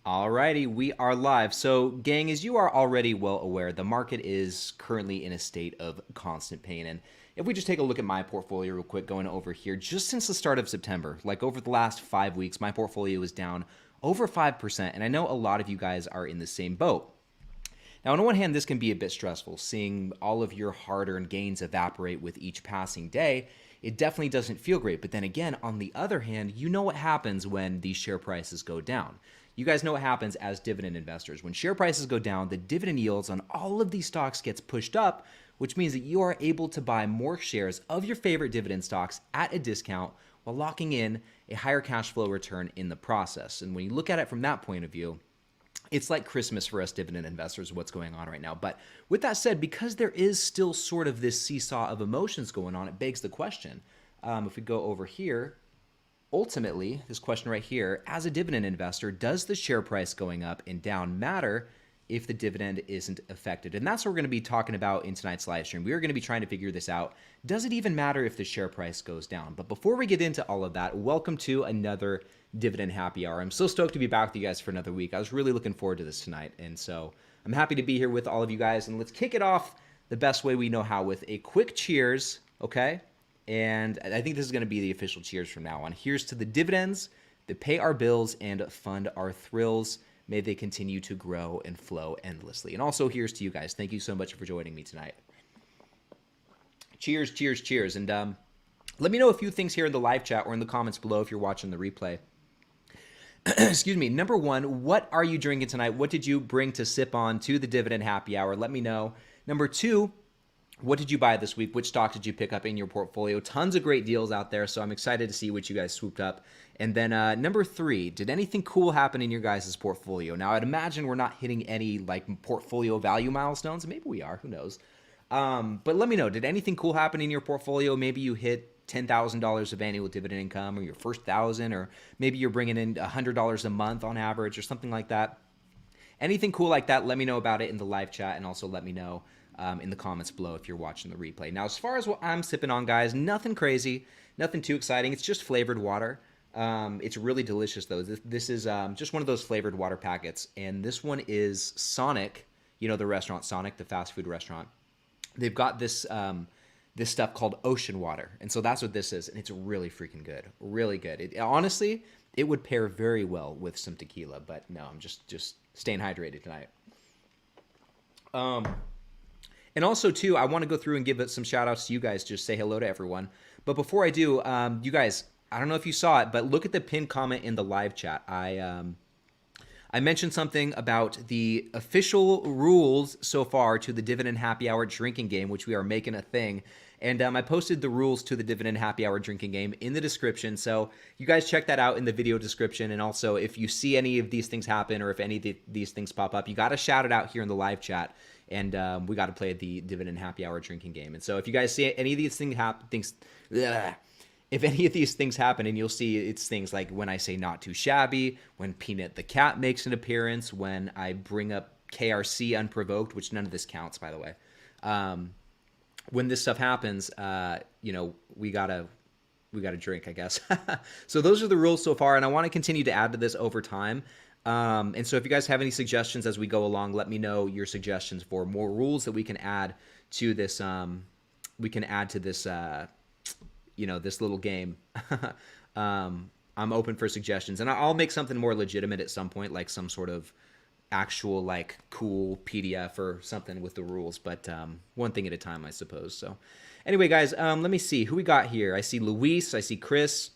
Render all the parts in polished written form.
Alrighty, we are live. So, gang, as you are already well aware, the market is currently in a state of constant pain. And if we just take a look at my portfolio real quick, going over here, just since the start of September, like over the last 5 weeks, my portfolio is down over 5%. And I know a lot of you guys are in the same boat. Now, on the one hand, this can be a bit stressful, seeing all of your hard-earned gains evaporate with each passing day. It definitely doesn't feel great. But then again, on the other hand, you know what happens when these share prices go down. You guys know what happens as dividend investors. When share prices go down, the dividend yields on all of these stocks gets pushed up, which means that you are able to buy more shares of your favorite dividend stocks at a discount while locking in a higher cash flow return in the process. And when you look at it from that point of view, it's like Christmas for us dividend investors, what's going on right now. But with that said, because there is still sort of this seesaw of emotions going on, it begs the question. If we go over here, ultimately, this question right here, as a dividend investor, does the share price going up and down matter if the dividend isn't affected? And that's what we're going to be talking about in tonight's live stream. We are going to be trying to figure this out. Does it even matter if the share price goes down? But before we get into all of that, welcome to another Dividend Happy Hour. I'm so stoked to be back with you guys for another week. I was really looking forward to this tonight. And so I'm happy to be here with all of you guys. And let's kick it off the best way we know how with a quick cheers, okay? And I think this is going to be the official cheers from now on. Here's to the dividends that pay our bills and fund our thrills. May they continue to grow and flow endlessly. And also, here's to you guys. Thank you so much for joining me tonight. Cheers, cheers, cheers. And let me know a few things here in the live chat or in the comments below if you're watching the replay. Excuse me. Number one, what are you drinking tonight? What did you bring to sip on to the Dividend Happy Hour? Let me know. Number two, what did you buy this week? Which stock did you pick up in your portfolio? Tons of great deals out there, so I'm excited to see what you guys swooped up. And then number three, did anything cool happen in your guys' portfolio? Now, I'd imagine we're not hitting any like portfolio value milestones. Maybe we are. Who knows? But let me know. Did anything cool happen in your portfolio? Maybe you hit $10,000 of annual dividend income, or your first 1,000, or maybe you're bringing in $100 a month on average, or something like that. Anything cool like that, let me know about it in the live chat, and also let me know in the comments below if you're watching the replay. Now, as far as what I'm sipping on, guys, nothing crazy, nothing too exciting. It's just flavored water. It's really delicious, though. This is just one of those flavored water packets, and this one is Sonic, you know, the restaurant Sonic, the fast food restaurant. They've got this this stuff called ocean water, and so that's what this is, and it's really freaking good, really good. Honestly, it would pair very well with some tequila, but no, I'm just staying hydrated tonight. And also, too, I want to go through and give some shout-outs to you guys, just say hello to everyone. But before I do, you guys, I don't know if you saw it, but look at the pinned comment in the live chat. I mentioned something about the official rules so far to the Dividend Happy Hour drinking game, which we are making a thing. And I posted the rules to the Dividend Happy Hour drinking game in the description. So you guys check that out in the video description. And also, if you see any of these things happen or if any of these things pop up, you got to shout it out here in the live chat. And we got to play the Dividend Happy Hour drinking game. And so if you guys see any of these things if any of these things happen, and you'll see it's things like when I say not too shabby, when Peanut the cat makes an appearance, when I bring up KRC unprovoked, which none of this counts, by the way. When this stuff happens, you know, we gotta drink, I guess. So those are the rules so far, and I want to continue to add to this over time. And so if you guys have any suggestions as we go along, let me know your suggestions for more rules that we can add to this. You know, this little game. I'm open for suggestions, and I'll make something more legitimate at some point, like some sort of actual like cool PDF or something with the rules, but one thing at a time, I suppose. So anyway, guys, let me see who we got here. I see Luis, I see Chris,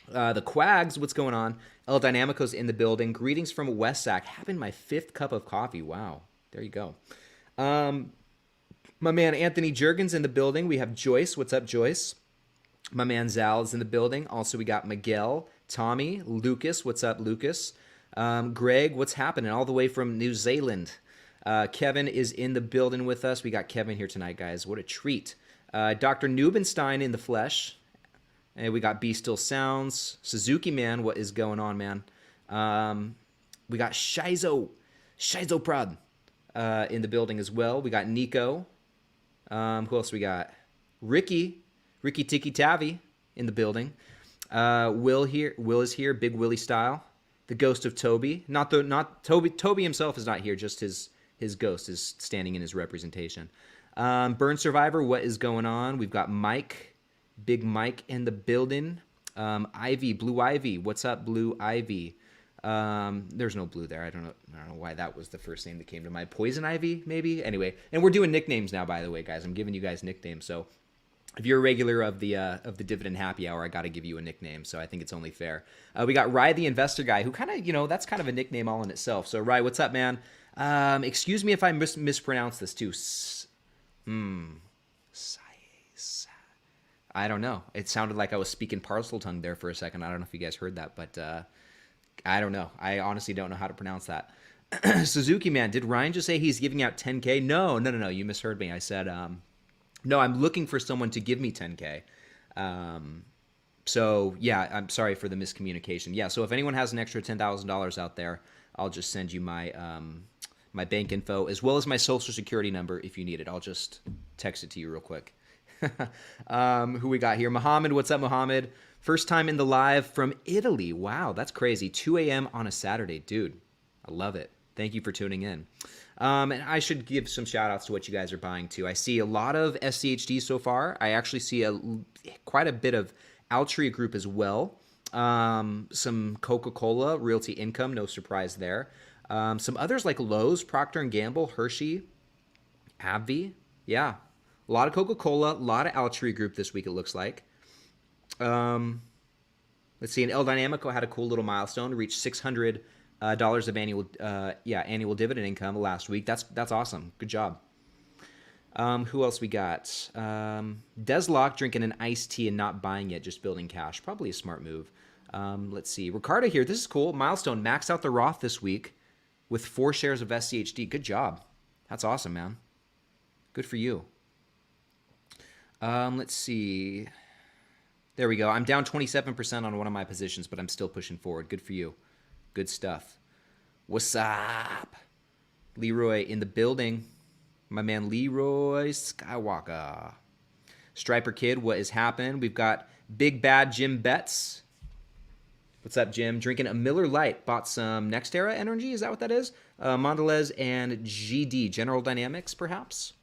the Quags, what's going on? El Dynamico's in the building. Greetings from Westsac. Having my 5th cup of coffee. Wow, there you go. My man Anthony Jurgens in the building. We have Joyce. What's up, Joyce? My man Zal is in the building. Also, we got Miguel, Tommy, Lucas. What's up, Lucas? Greg, what's happening? All the way from New Zealand. Kevin is in the building with us. We got Kevin here tonight, guys. What a treat. Dr. Nubenstein in the flesh. And we got B Still Sounds. Suzuki Man, what is going on, man? We got Shizo Prod in the building as well. We got Nico. Who else we got? Ricky Tiki Tavi in the building. Will is here, Big Willie style. The ghost of Toby. Not Toby. Toby himself is not here. Just his ghost is standing in his representation. Burn Survivor, what is going on? We've got Mike, Big Mike in the building. Ivy, Blue Ivy. What's up, Blue Ivy? There's no blue there. I don't know why that was the first name that came to mind. Poison Ivy, maybe? Anyway, and we're doing nicknames now, by the way, guys. I'm giving you guys nicknames. So if you're a regular of the Dividend Happy Hour, I got to give you a nickname. So I think it's only fair. We got Rye the Investor Guy, who kind of, that's kind of a nickname all in itself. So Rye, what's up, man? Excuse me if I mispronounce this too. I don't know. It sounded like I was speaking parcel tongue there for a second. I don't know if you guys heard that, but I don't know. I honestly don't know how to pronounce that. Suzuki Man, did Ryan just say he's giving out 10K? No. You misheard me. I said, no, I'm looking for someone to give me 10K. So yeah, I'm sorry for the miscommunication. Yeah, so if anyone has an extra $10,000 out there, I'll just send you my my bank info as well as my social security number if you need it. I'll just text it to you real quick. Who we got here? Mohammed, what's up, Mohammed? First time in the live from Italy. Wow, that's crazy. 2 a.m. on a Saturday. Dude, I love it. Thank you for tuning in. And I should give some shout outs to what you guys are buying too. I see a lot of SCHD so far. I actually see quite a bit of Altria Group as well. Some Coca-Cola, Realty Income, no surprise there. Some others like Lowe's, Procter & Gamble, Hershey, AbbVie. Yeah, a lot of Coca-Cola, a lot of Altria Group this week, it looks like. Let's see, and El Dynamico had a cool little milestone, reached $600 of annual dividend income last week. That's awesome. Good job. Who else we got? Deslock drinking an iced tea and not buying it, just building cash. Probably a smart move. Let's see. Ricardo here. This is cool. Milestone maxed out the Roth this week with 4 shares of SCHD. Good job. That's awesome, man. Good for you. Let's see. There we go. I'm down 27% on one of my positions, but I'm still pushing forward. Good for you. Good stuff. What's up? Leroy in the building. My man Leroy Skywalker. Striper Kid, what is happening? We've got Big Bad Jim Betts. What's up, Jim? Drinking a Miller Lite. Bought some NextEra Energy. Is that what that is? Mondelez and GD. General Dynamics, perhaps?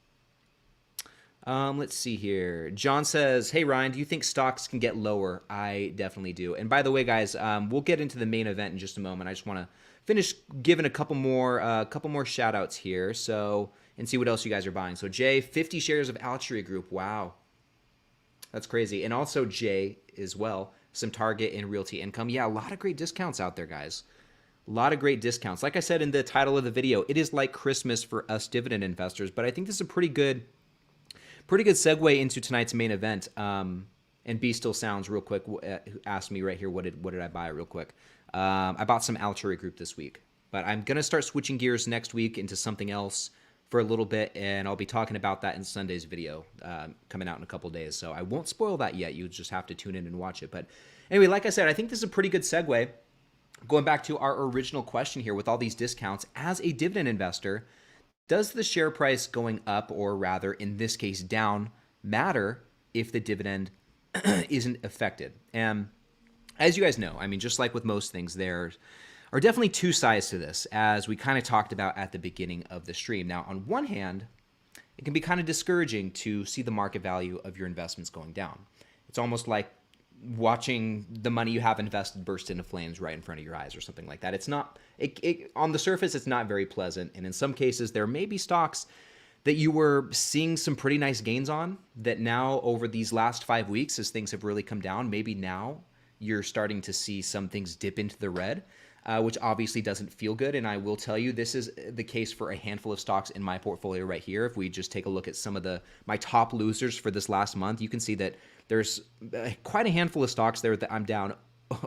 Let's see here. John says, hey, Ryan, do you think stocks can get lower? I definitely do. And by the way, guys, we'll get into the main event in just a moment. I just want to finish giving a couple more shout outs here. So, and see what else you guys are buying. So Jay, 50 shares of Altria Group. Wow. That's crazy. And also Jay as well. Some Target and Realty Income. Yeah, a lot of great discounts out there, guys. A lot of great discounts. Like I said in the title of the video, it is like Christmas for us dividend investors, but I think this is a pretty good segue into tonight's main event. And B Still Sounds real quick asked me right here, what did I buy real quick? I bought some Altria Group this week, but I'm going to start switching gears next week into something else for a little bit, and I'll be talking about that in Sunday's video coming out in a couple days. So I won't spoil that yet. You just have to tune in and watch it. But anyway, like I said, I think this is a pretty good segue. Going back to our original question here with all these discounts, as a dividend investor, does the share price going up, or rather in this case down, matter if the dividend isn't affected? And as you guys know, I mean, just like with most things, there are definitely two sides to this, as we kind of talked about at the beginning of the stream. Now, on one hand, it can be kind of discouraging to see the market value of your investments going down. It's almost like watching the money you have invested burst into flames right in front of your eyes or something like that. It's not, on the surface, it's not very pleasant. And in some cases, there may be stocks that you were seeing some pretty nice gains on that now over these last 5 weeks, as things have really come down, maybe now you're starting to see some things dip into the red, which obviously doesn't feel good. And I will tell you, this is the case for a handful of stocks in my portfolio right here. If we just take a look at some of my top losers for this last month, you can see that there's quite a handful of stocks there that I'm down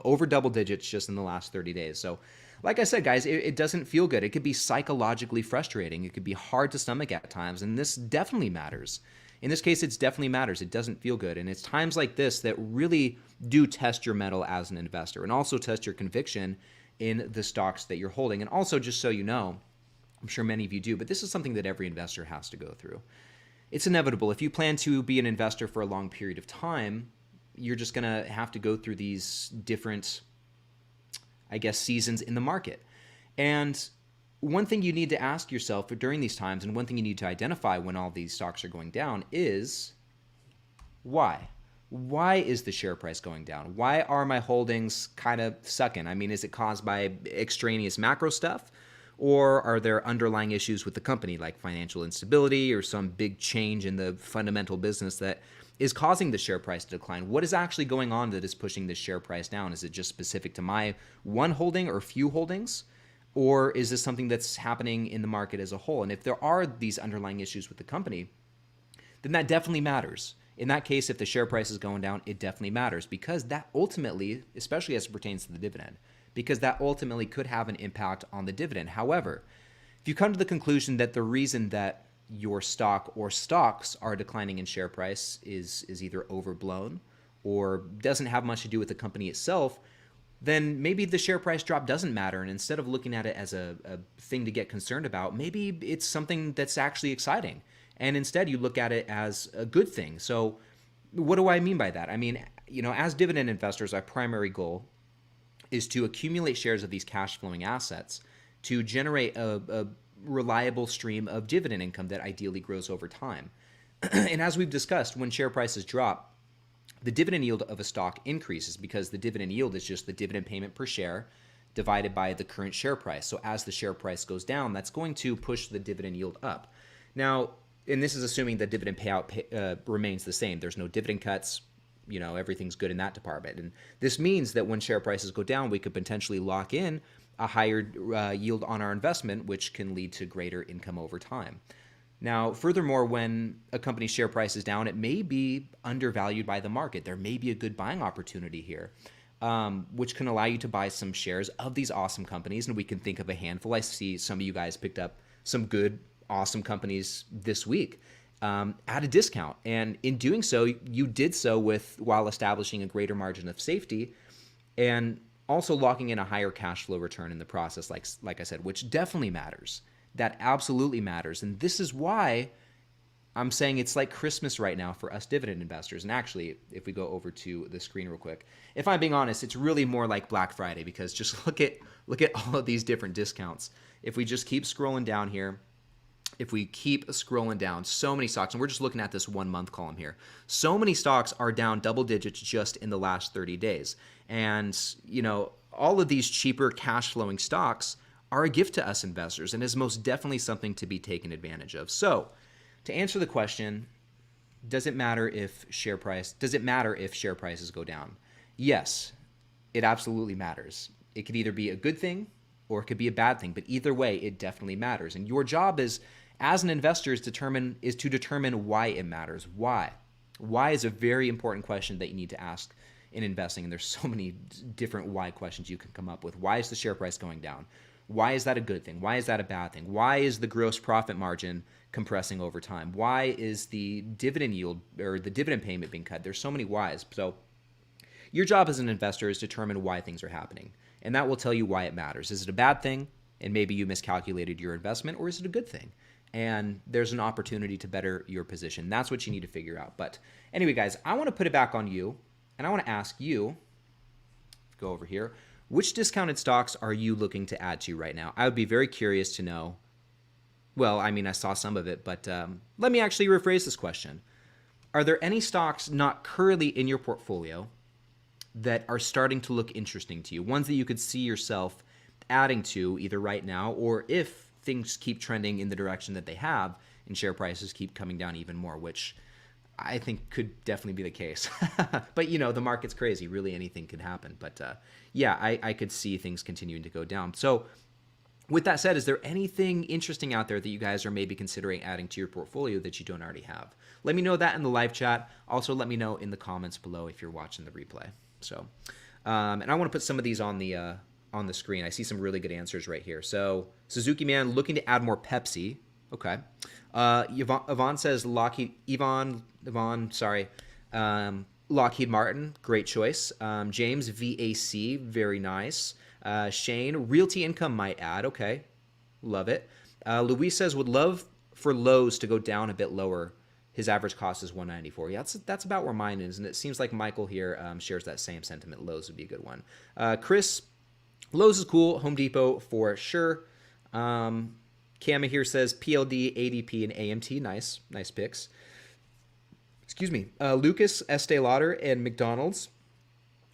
over double digits just in the last 30 days. So like I said, guys, it doesn't feel good. It could be psychologically frustrating. It could be hard to stomach at times. And this definitely matters. In this case, it definitely matters. It doesn't feel good. And it's times like this that really do test your mettle as an investor and also test your conviction in the stocks that you're holding. And also, just so you know, I'm sure many of you do, but this is something that every investor has to go through. It's inevitable. If you plan to be an investor for a long period of time, you're just going to have to go through these different, I guess, seasons in the market. And one thing you need to ask yourself during these times, and one thing you need to identify when all these stocks are going down, is why? Why is the share price going down? Why are my holdings kind of sucking? I mean, is it caused by extraneous macro stuff? Or are there underlying issues with the company, like financial instability or some big change in the fundamental business that is causing the share price to decline? What is actually going on that is pushing the share price down? Is it just specific to my one holding or few holdings? Or is this something that's happening in the market as a whole? And if there are these underlying issues with the company, then that definitely matters. In that case, if the share price is going down, it definitely matters, because that ultimately, especially as it pertains to the dividend, because that ultimately could have an impact on the dividend. However, if you come to the conclusion that the reason that your stock or stocks are declining in share price is either overblown or doesn't have much to do with the company itself, then maybe the share price drop doesn't matter. And instead of looking at it as a thing to get concerned about, maybe it's something that's actually exciting. And instead you look at it as a good thing. So what do I mean by that? I mean, as dividend investors, our primary goal is to accumulate shares of these cash flowing assets to generate a reliable stream of dividend income that ideally grows over time. And as we've discussed, when share prices drop, the dividend yield of a stock increases, because the dividend yield is just the dividend payment per share divided by the current share price. So as the share price goes down, that's going to push the dividend yield up. Now, and this is assuming the dividend payout remains the same. There's no dividend cuts. Everything's good in that department. And this means that when share prices go down, we could potentially lock in a higher yield on our investment, which can lead to greater income over time. Now, furthermore, when a company's share price is down, it may be undervalued by the market. There may be a good buying opportunity here, which can allow you to buy some shares of these awesome companies. And we can think of a handful. I see some of you guys picked up some good, awesome companies this week at a discount. And in doing so, you did so while establishing a greater margin of safety and also locking in a higher cash flow return in the process, like I said, which definitely matters. That absolutely matters. And this is why I'm saying it's like Christmas right now for us dividend investors. And actually, if we go over to the screen real quick, if I'm being honest, it's really more like Black Friday, because just look at all of these different discounts. If we just keep scrolling down here, so many stocks, and we're just looking at this 1 month column here, so many stocks are down double digits just in the last 30 days. And, all of these cheaper cash flowing stocks are a gift to us investors, and is most definitely something to be taken advantage of. So to answer the question, does it matter if share prices go down? Yes, it absolutely matters. It could either be a good thing or it could be a bad thing, but either way, it definitely matters. And your job as an investor is to determine why it matters. Why? Why is a very important question that you need to ask in investing. And there's so many different why questions you can come up with. Why is the share price going down? Why is that a good thing? Why is that a bad thing? Why is the gross profit margin compressing over time? Why is the dividend yield or the dividend payment being cut? There's so many whys. So your job as an investor is to determine why things are happening. And that will tell you why it matters. Is it a bad thing and maybe you miscalculated your investment, or is it a good thing? And there's an opportunity to better your position. That's what you need to figure out. But anyway, guys, I want to put it back on you, and I want to ask you, go over here, which discounted stocks are you looking to add to right now? I would be very curious to know. Well, I mean, I saw some of it, but let me actually rephrase this question. Are there any stocks not currently in your portfolio that are starting to look interesting to you? Ones that you could see yourself adding to either right now, or if things keep trending in the direction that they have and share prices keep coming down even more, which I think could definitely be the case. But, the market's crazy. Really anything could happen. But yeah, I could see things continuing to go down. So with that said, is there anything interesting out there that you guys are maybe considering adding to your portfolio that you don't already have? Let me know that in the live chat. Also, let me know in the comments below if you're watching the replay. So, and I want to put some of these on the screen. I see some really good answers right here. So Suzuki Man looking to add more Pepsi. Okay. Yvonne says Lockheed Martin, great choice. James VAC, very nice. Shane, Realty Income might add. Okay, love it. Luis says would love for Lowe's to go down a bit lower. His average cost is $194. Yeah, that's about where mine is, and it seems like Michael here shares that same sentiment. Lowe's would be a good one. Chris Lowe's is cool. Home Depot for sure. Kama here says PLD, ADP, and AMT. Nice. Nice picks. Excuse me. Lucas, Estee Lauder, and McDonald's.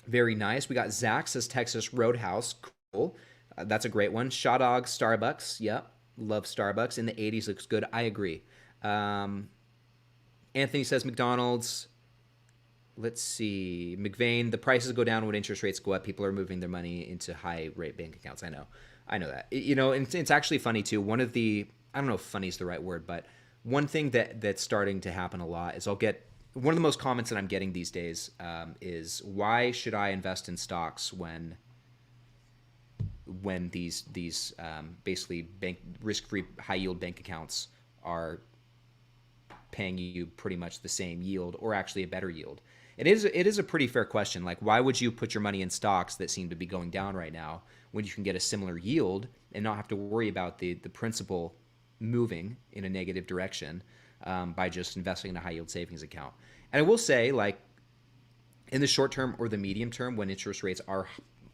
Very nice. We got Zach says Texas Roadhouse. Cool. That's a great one. Shaw Dog, Starbucks. Yep. Love Starbucks. In the 80s looks good. I agree. Anthony says McDonald's. Let's see. McVeigh, the prices go down when interest rates go up. People are moving their money into high rate bank accounts. I know that. You know, and it's actually funny too. One of the, I don't know if funny is the right word, but one thing that's starting to happen a lot is I'll get, one of the most comments that I'm getting these days is, why should I invest in stocks when these basically risk-free high yield bank accounts are paying you pretty much the same yield or actually a better yield? It is a pretty fair question. Like, why would you put your money in stocks that seem to be going down right now when you can get a similar yield and not have to worry about the principal moving in a negative direction by just investing in a high yield savings account? And I will say, like, in the short term or the medium term, when interest rates are,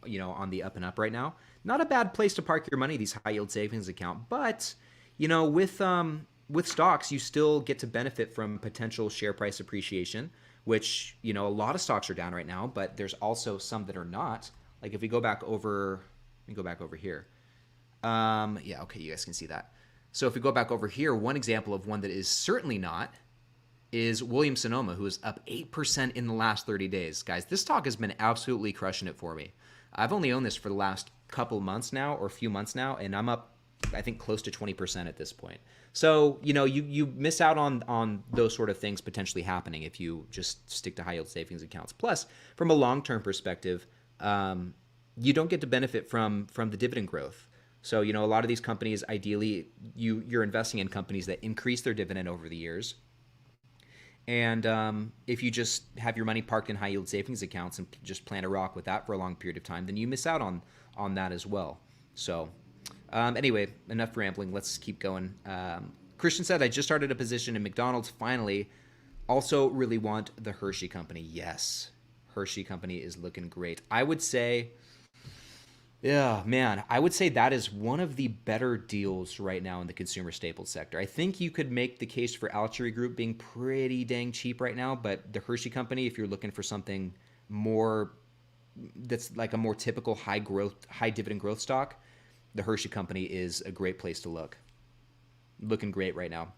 you know, on the up and up right now, not a bad place to park your money, these high yield savings account. But, you know, with stocks, you still get to benefit from potential share price appreciation, which, you know, a lot of stocks are down right now, but there's also some that are not. Like if we go back over, let me go back over here. Yeah, okay, you guys can see that. So if we go back over here, one example of one that is certainly not is Williams-Sonoma, who is up 8% in the last 30 days. Guys, this stock has been absolutely crushing it for me. I've only owned this for the last couple months now, or a few months now, and I'm up, I think, close to 20% at this point. So, you know, you miss out on those sort of things potentially happening if you just stick to high yield savings accounts. Plus, from a long-term perspective, you don't get to benefit from the dividend growth. So, you know, a lot of these companies, ideally, you're investing in companies that increase their dividend over the years. And if you just have your money parked in high yield savings accounts and just plan to rock with that for a long period of time, then you miss out on that as well. So anyway, enough rambling. Let's keep going. Christian said, I just started a position in McDonald's finally. Also really want the Hershey Company. Yes, Hershey Company is looking great. I would say, yeah, man, I would say that is one of the better deals right now in the consumer staples sector. I think you could make the case for Altria Group being pretty dang cheap right now, but the Hershey Company, if you're looking for something more that's like a more typical high dividend growth stock, the Hershey Company is a great place to look. Looking great right now.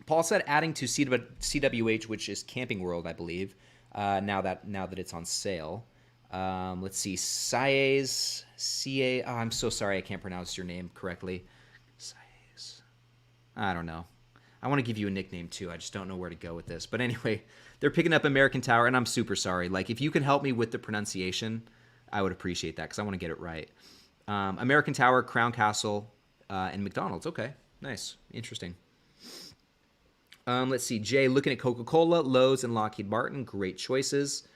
Paul said adding to CWH, which is Camping World, I believe, now that it's on sale. Let's see, Saez, C-A, oh, I'm so sorry I can't pronounce your name correctly. Saez, I don't know. I want to give you a nickname too. I just don't know where to go with this. But anyway, they're picking up American Tower, and I'm super sorry. Like, if you can help me with the pronunciation, I would appreciate that because I want to get it right. American Tower, Crown Castle, and McDonald's. Okay, nice, interesting. Let's see, Jay, looking at Coca-Cola, Lowe's, and Lockheed Martin. Great choices.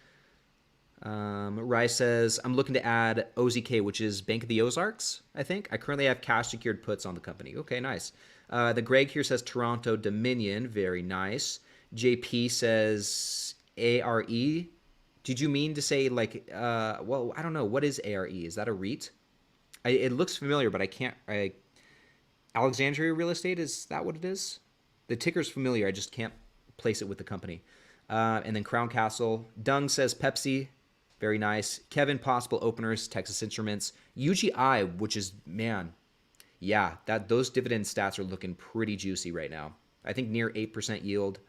Rye says, I'm looking to add OZK, which is Bank of the Ozarks, I think. I currently have cash secured puts on the company. Okay, nice. The Greg here says Toronto Dominion. Very nice. JP says ARE. Did you mean to say like, well, I don't know. What is ARE? Is that a REIT? It looks familiar, but I can't. Alexandria Real Estate, is that what it is? The ticker's familiar. I just can't place it with the company. And then Crown Castle. Dung says Pepsi. Very nice. Kevin, Possible Openers, Texas Instruments. UGI, which is, man, yeah, those dividend stats are looking pretty juicy right now. I think near 8% yield.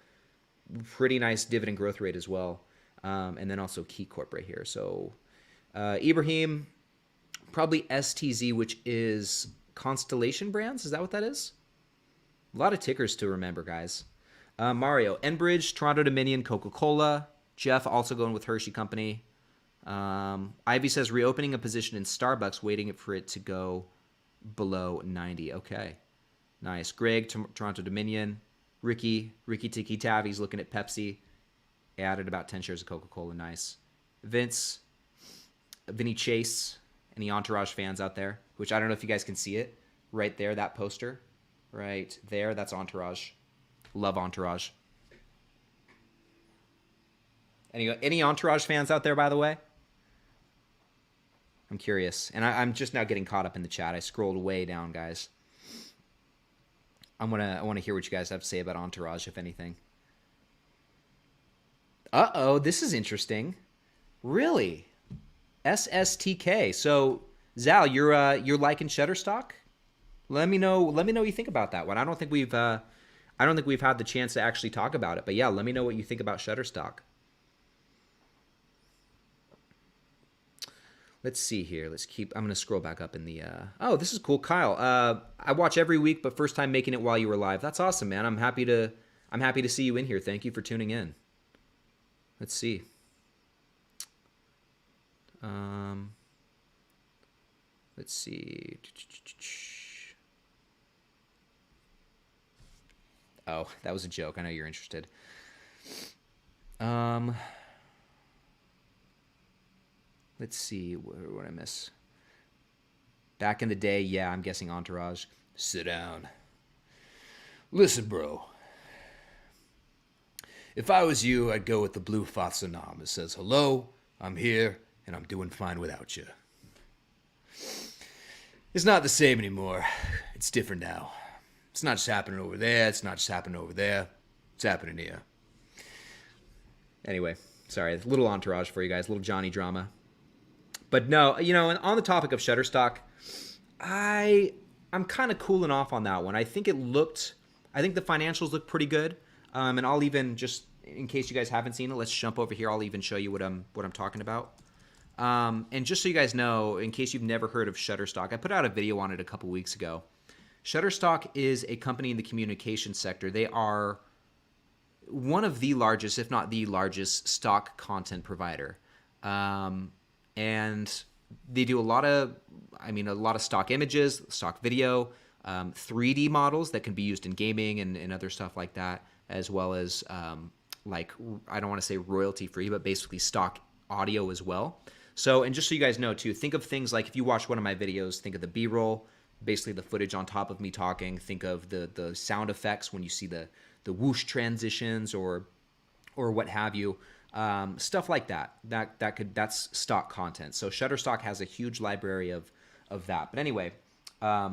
Pretty nice dividend growth rate as well. And then also Key Corp right here. So Ibrahim, probably STZ, which is Constellation Brands. Is that what that is? A lot of tickers to remember, guys. Mario, Enbridge, Toronto Dominion, Coca-Cola. Jeff also going with Hershey Company. Ivy says reopening a position in Starbucks, waiting for it to go below 90. Okay, nice. Greg, Toronto Dominion. Ricky Tiki Tavi's looking at Pepsi. Added about 10 shares of Coca-Cola. Nice. Vinny Chase. Any Entourage fans out there? Which I don't know if you guys can see it. Right there, that poster. Right there, that's Entourage. Love Entourage. Any Entourage fans out there, by the way? I'm curious. And I'm just now getting caught up in the chat. I scrolled way down, guys. I want to hear what you guys have to say about Entourage, if anything. Uh-oh, this is interesting. Really? SSTK. So, Zal, you're liking Shutterstock? Let me know what you think about that one. I don't think we've had the chance to actually talk about it. But yeah, let me know what you think about Shutterstock. Let's see here. I'm going to scroll back up in the... Oh, this is cool. Kyle, I watch every week, but first time making it while you were live. That's awesome, man. I'm happy to see you in here. Thank you for tuning in. Let's see. Let's see. Oh, that was a joke. I know you're interested. Let's see. What did I miss? Back in the day, yeah, I'm guessing Entourage. Sit down. Listen, bro. If I was you, I'd go with the blue Fatsanam. It says, hello, I'm here, and I'm doing fine without you. It's not the same anymore. It's different now. It's not just happening over there. It's not just happening over there. It's happening here. Anyway, sorry, a little Entourage for you guys, a little Johnny drama. But no, on the topic of Shutterstock, I'm kind of cooling off on that one. I think the financials look pretty good. And I'll even, just in case you guys haven't seen it, let's jump over here. I'll even show you what I'm talking about. And just so you guys know, in case you've never heard of Shutterstock, I put out a video on it a couple weeks ago. Shutterstock is a company in the communication sector. They are one of the largest, if not the largest, stock content provider. And they do a lot of stock images, stock video, 3D models that can be used in gaming and other stuff like that, as well as I don't want to say royalty free, but basically stock audio as well. So, and just so you guys know too, think of things like if you watch one of my videos, think of the B-roll, basically the footage on top of me talking. Think of the sound effects when you see the whoosh transitions or what have you. Stuff like that. That's stock content. So Shutterstock has a huge library of that. But anyway, I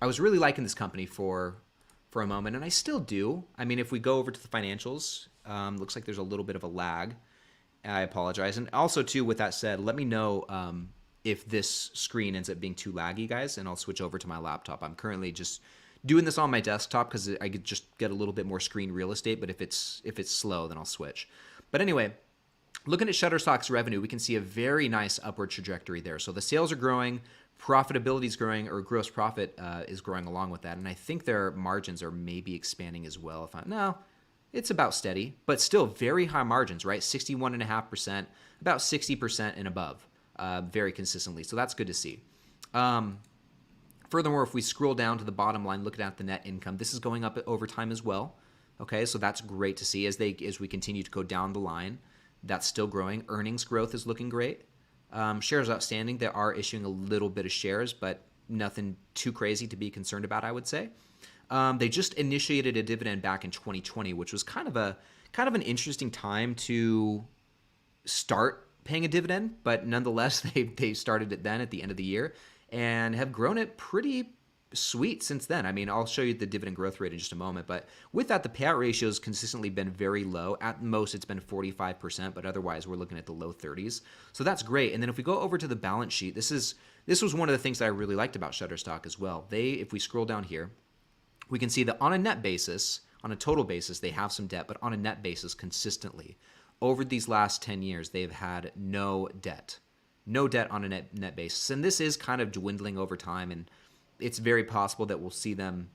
was really liking this company for a moment, and I still do. I mean, if we go over to the financials, looks like there's a little bit of a lag. I apologize. And also, too, with that said, let me know if this screen ends up being too laggy, guys, and I'll switch over to my laptop. I'm currently just doing this on my desktop because I could just get a little bit more screen real estate, but if it's slow, then I'll switch. But anyway, looking at Shutterstock's revenue, we can see a very nice upward trajectory there. So the sales are growing, profitability is growing, or gross profit is growing along with that. And I think their margins are maybe expanding as well. It's about steady, but still very high margins, right? 61.5%, about 60% and above, very consistently. So that's good to see. Furthermore, if we scroll down to the bottom line, looking at the net income, this is going up over time as well. Okay, so that's great to see as we continue to go down the line. That's still growing. Earnings growth is looking great. Shares outstanding, they are issuing a little bit of shares, but nothing too crazy to be concerned about, I would say. They just initiated a dividend back in 2020, which was kind of an interesting time to start paying a dividend, but nonetheless, they started it then at the end of the year and have grown it pretty sweet since then. I mean, I'll show you the dividend growth rate in just a moment, but with that, the payout ratio has consistently been very low. At most, it's been 45%, but otherwise, we're looking at the low 30s. So that's great. And then if we go over to the balance sheet, this was one of the things that I really liked about Shutterstock as well. If we scroll down here, we can see that on a net basis, on a total basis, they have some debt, but on a net basis, consistently, over these last 10 years, they've had no debt. No debt on a net basis. And this is kind of dwindling over time, and it's very possible that we'll see them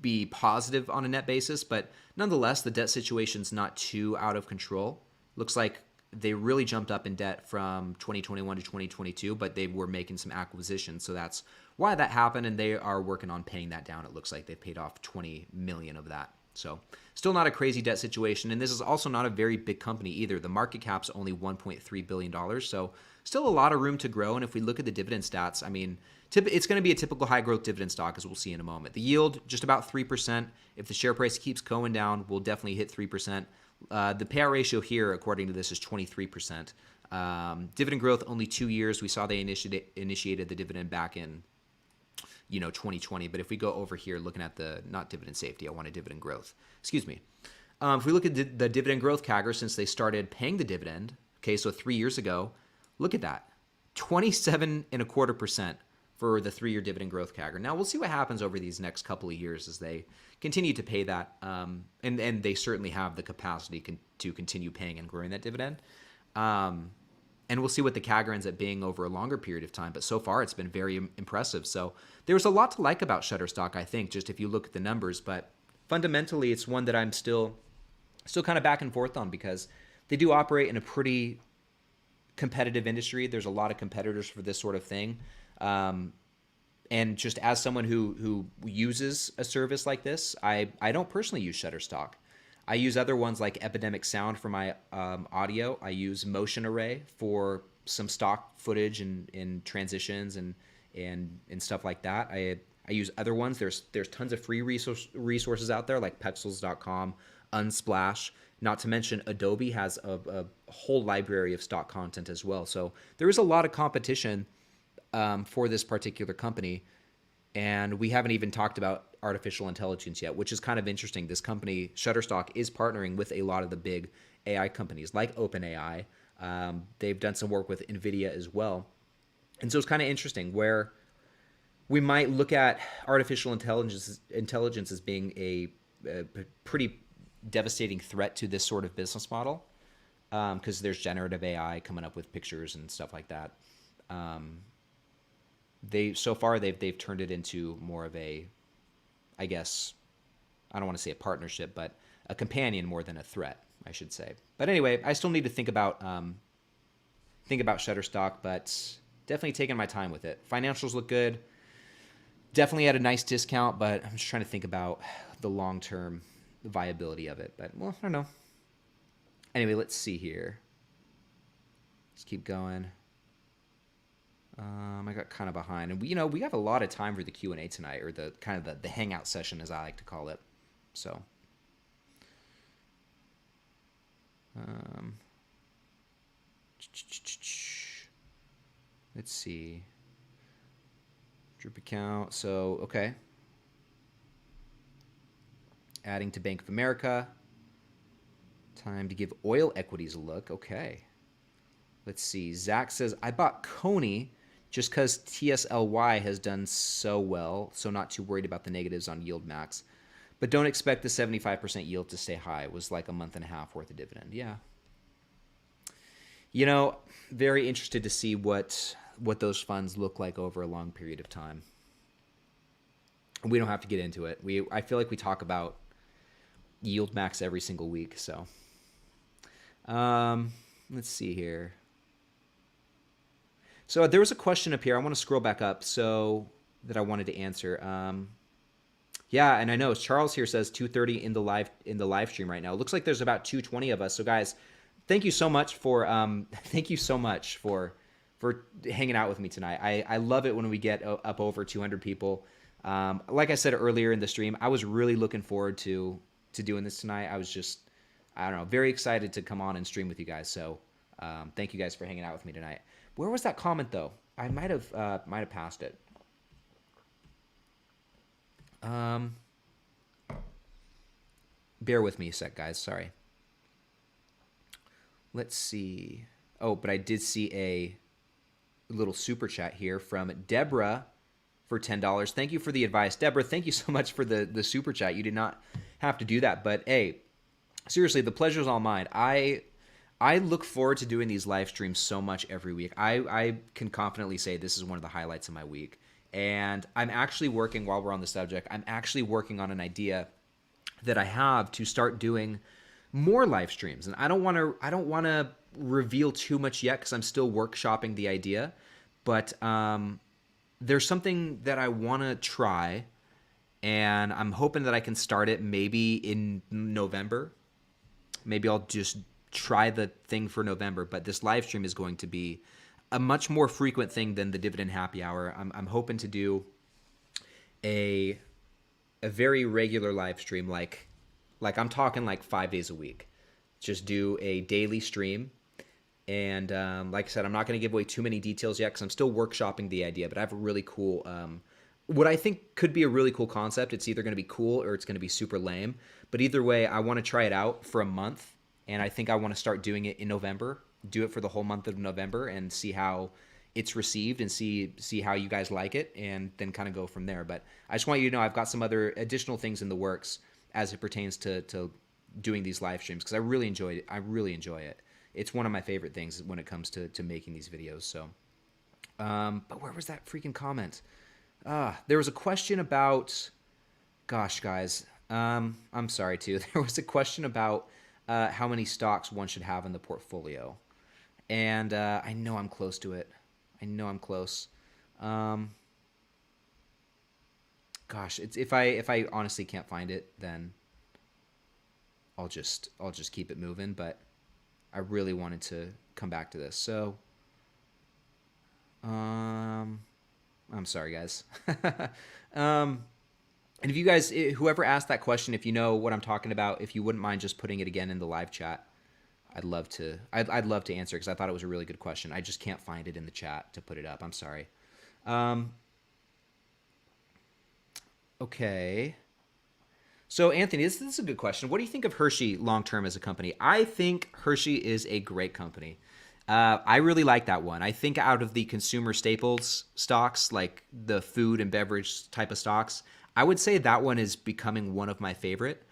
be positive on a net basis, but nonetheless, the debt situation's not too out of control. Looks like they really jumped up in debt from 2021 to 2022, but they were making some acquisitions, so that's why that happened, and they are working on paying that down. It looks like they've paid off 20 million of that. So still not a crazy debt situation, and this is also not a very big company either. The market cap's only $1.3 billion, so still a lot of room to grow. And if we look at the dividend stats, I mean, it's going to be a typical high-growth dividend stock, as we'll see in a moment. The yield, just about 3%. If the share price keeps going down, we'll definitely hit 3%. The payout ratio here, according to this, is 23%. Dividend growth, only 2 years. We saw they initiated the dividend back in 2020. But if we go over here looking at the, not dividend safety, I wanted dividend growth. Excuse me. If we look at the dividend growth CAGR since they started paying the dividend, okay, so 3 years ago, look at that, 27.25% for the 3-year dividend growth CAGR. Now we'll see what happens over these next couple of years as they continue to pay that, and they certainly have the capacity to continue paying and growing that dividend. And we'll see what the CAGR ends up being over a longer period of time. But so far, it's been very impressive. So there's a lot to like about Shutterstock, I think, just if you look at the numbers. But fundamentally, it's one that I'm still kind of back and forth on because they do operate in a pretty competitive industry. There's a lot of competitors for this sort of thing. And just as someone who uses a service like this, I don't personally use Shutterstock. I use other ones like Epidemic Sound for my audio. I use Motion Array for some stock footage and transitions and stuff like that. I use other ones. There's tons of free resources out there like Pexels.com, Unsplash. Not to mention Adobe has a whole library of stock content as well. So there is a lot of competition for this particular company. And we haven't even talked about artificial intelligence yet, which is kind of interesting. This company, Shutterstock, is partnering with a lot of the big AI companies like OpenAI. They've done some work with NVIDIA as well. And so it's kind of interesting where we might look at artificial intelligence as being a pretty devastating threat to this sort of business model because there's generative AI coming up with pictures and stuff like that. They've turned it into more of a, I guess, I don't want to say a partnership, but a companion more than a threat, I should say. But anyway, I still need to think about Shutterstock, but definitely taking my time with it. Financials look good. Definitely at a nice discount, but I'm just trying to think about the long-term viability of it. But, well, I don't know. Anyway, let's see here. Let's keep going. I got kind of behind, and we have a lot of time for the Q&A tonight, or the kind of the hangout session, as I like to call it. So, let's see. Drip account. So, okay. Adding to Bank of America. Time to give oil equities a look. Okay. Let's see. Zach says, I bought Coney just because TSLY has done so well, so not too worried about the negatives on yield max. But don't expect the 75% yield to stay high. It was like a month and a half worth of dividend. Yeah. Very interested to see what those funds look like over a long period of time. We don't have to get into it. I feel like we talk about yield max every single week. So let's see here. So there was a question up here. I want to scroll back up so that I wanted to answer. Yeah, and I know Charles here says 2:30 in the live stream right now. It looks like there's about 220 of us. So guys, thank you so much for hanging out with me tonight. I love it when we get up over 200 people. Like I said earlier in the stream, I was really looking forward to doing this tonight. I was just, I don't know, very excited to come on and stream with you guys. So thank you guys for hanging out with me tonight. Where was that comment though? I might have passed it. Bear with me a sec, guys. Sorry. Let's see. Oh, but I did see a little super chat here from Deborah for $10. Thank you for the advice. Deborah, thank you so much for the super chat. You did not have to do that. But hey, seriously, the pleasure's all mine. I look forward to doing these live streams so much every week. I can confidently say this is one of the highlights of my week. And I'm actually working, while we're on the subject, I'm actually working on an idea that I have to start doing more live streams. And I don't want to reveal too much yet because I'm still workshopping the idea. But there's something that I want to try, and I'm hoping that I can start it maybe in November. Maybe I'll just try the thing for November, but this live stream is going to be a much more frequent thing than the Dividend Happy Hour. I'm hoping to do a very regular live stream, like I'm talking like 5 days a week. Just do a daily stream And like I said, I'm not going to give away too many details yet because I'm still workshopping the idea. But I have a really cool, what I think could be a really cool concept. It's either going to be cool or it's going to be super lame. But either way, I want to try it out for a month, and I think I want to start doing it in November. Do it for the whole month of November and see how it's received and see how you guys like it, and then kind of go from there. But I just want you to know I've got some other additional things in the works as it pertains to doing these live streams because I really enjoy it. I really enjoy it. It's one of my favorite things when it comes to making these videos. So, but where was that freaking comment? There was a question about, gosh, guys, I'm sorry too. There was a question about how many stocks one should have in the portfolio, and I know I'm close to it. I know I'm close. Gosh, it's if I honestly can't find it, then I'll just keep it moving. But I really wanted to come back to this. So, I'm sorry, guys. And if you guys, whoever asked that question, if you know what I'm talking about, if you wouldn't mind just putting it again in the live chat, I'd love to. I'd love to answer because I thought it was a really good question. I just can't find it in the chat to put it up. I'm sorry. Okay. So, Anthony, this is a good question. What do you think of Hershey long term as a company? I think Hershey is a great company. I really like that one. I think out of the consumer staples stocks, like the food and beverage type of stocks, I would say that one is becoming one of my favorite.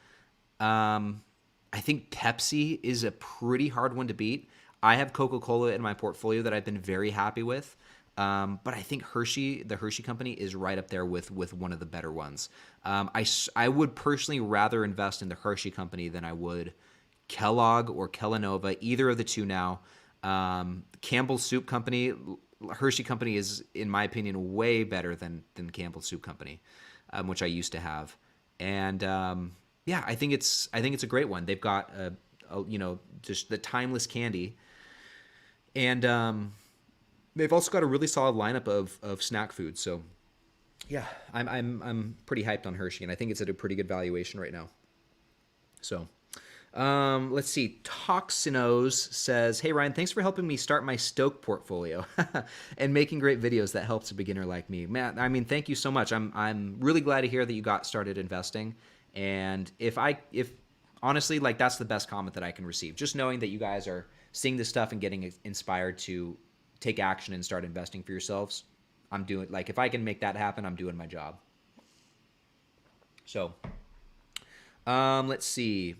I think Pepsi is a pretty hard one to beat. I have Coca-Cola in my portfolio that I've been very happy with. But I think the Hershey company is right up there with one of the better ones. I would personally rather invest in the Hershey company than I would Kellogg or Kellanova, either of the two now. Campbell's Soup Company, Hershey company is, in my opinion, way better than Campbell's Soup Company, which I used to have. And yeah, I think it's a great one. They've got just the timeless candy, and they've also got a really solid lineup of snack food. So yeah, I'm pretty hyped on Hershey, and I think it's at a pretty good valuation right now. So let's see. Toxinos says, "Hey Ryan, thanks for helping me start my Stoke portfolio and making great videos that helps a beginner like me." Man, I mean, thank you so much. I'm really glad to hear that you got started investing. And if honestly, like, that's the best comment that I can receive. Just knowing that you guys are seeing this stuff and getting inspired to take action and start investing for yourselves. I'm doing, like, if I can make that happen, I'm doing my job. So, let's see.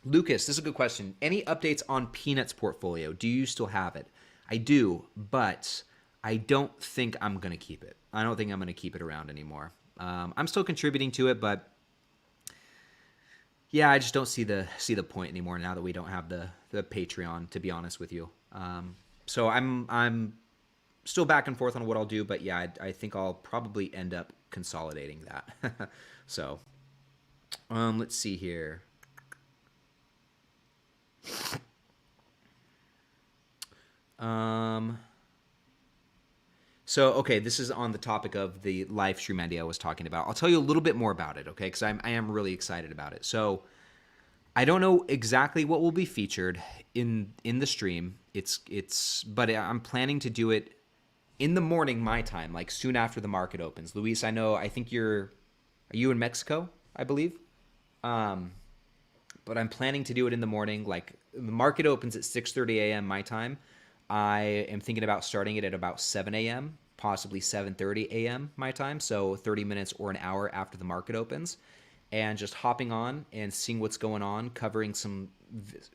Lucas, this is a good question. Any updates on Peanuts portfolio? Do you still have it? I do, but I don't think I'm going to keep it. I don't think I'm going to keep it around anymore. I'm still contributing to it, but yeah, I just don't see the point anymore now that we don't have the Patreon, to be honest with you. So I'm still back and forth on what I'll do, but yeah, I think I'll probably end up consolidating that. So, let's see here. So, okay, this is on the topic of the live stream idea I was talking about. I'll tell you a little bit more about it, okay? Because I am really excited about it. So, I don't know exactly what will be featured in the stream. But I'm planning to do it in the morning, my time, like soon after the market opens. Luis, I think are you in Mexico, I believe? But I'm planning to do it in the morning. Like, the market opens at 6:30 a.m. my time. I am thinking about starting it at about 7 a.m., possibly 7:30 a.m. my time, so 30 minutes or an hour after the market opens, and just hopping on and seeing what's going on, covering some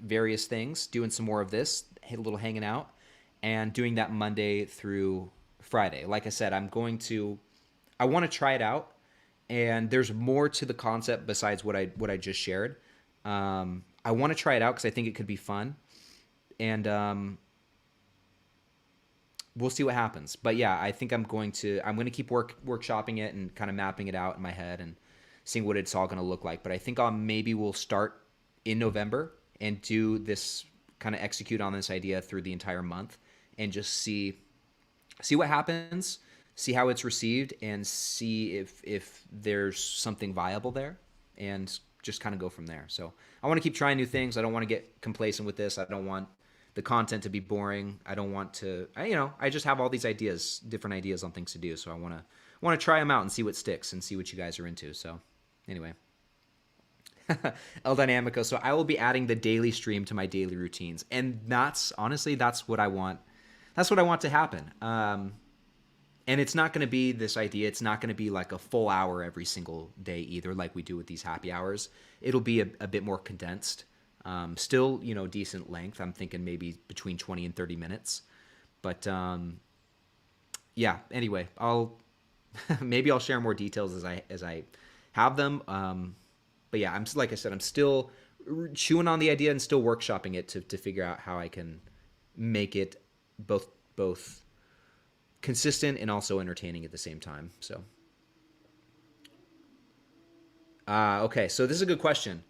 various things, doing some more of this, a little hanging out, and doing that Monday through Friday. Like I said, I want to try it out, and there's more to the concept besides what I just shared. I want to try it out because I think it could be fun, and we'll see what happens. But yeah, I think I'm going to keep workshopping it and kind of mapping it out in my head and seeing what it's all going to look like. But I think we'll start in November and do this, kind of execute on this idea through the entire month and just see what happens, see how it's received, and see if there's something viable there, and just kind of go from there. So I want to keep trying new things. I don't want to get complacent with this. I don't want the content to be boring. I don't want to, I just have all these ideas, different ideas on things to do. So I want to try them out and see what sticks and see what you guys are into. So anyway, El Dynamico. So I will be adding the daily stream to my daily routines, and that's honestly that's what I want. That's what I want to happen. And it's not going to be this idea. It's not going to be like a full hour every single day either, like we do with these happy hours. It'll be a bit more condensed. Still, decent length. I'm thinking maybe between 20 and 30 minutes. But yeah. Anyway, maybe I'll share more details as I have them. But yeah, like I said, I'm still chewing on the idea and still workshopping it to figure out how I can make it both consistent and also entertaining at the same time. So, okay, so this is a good question.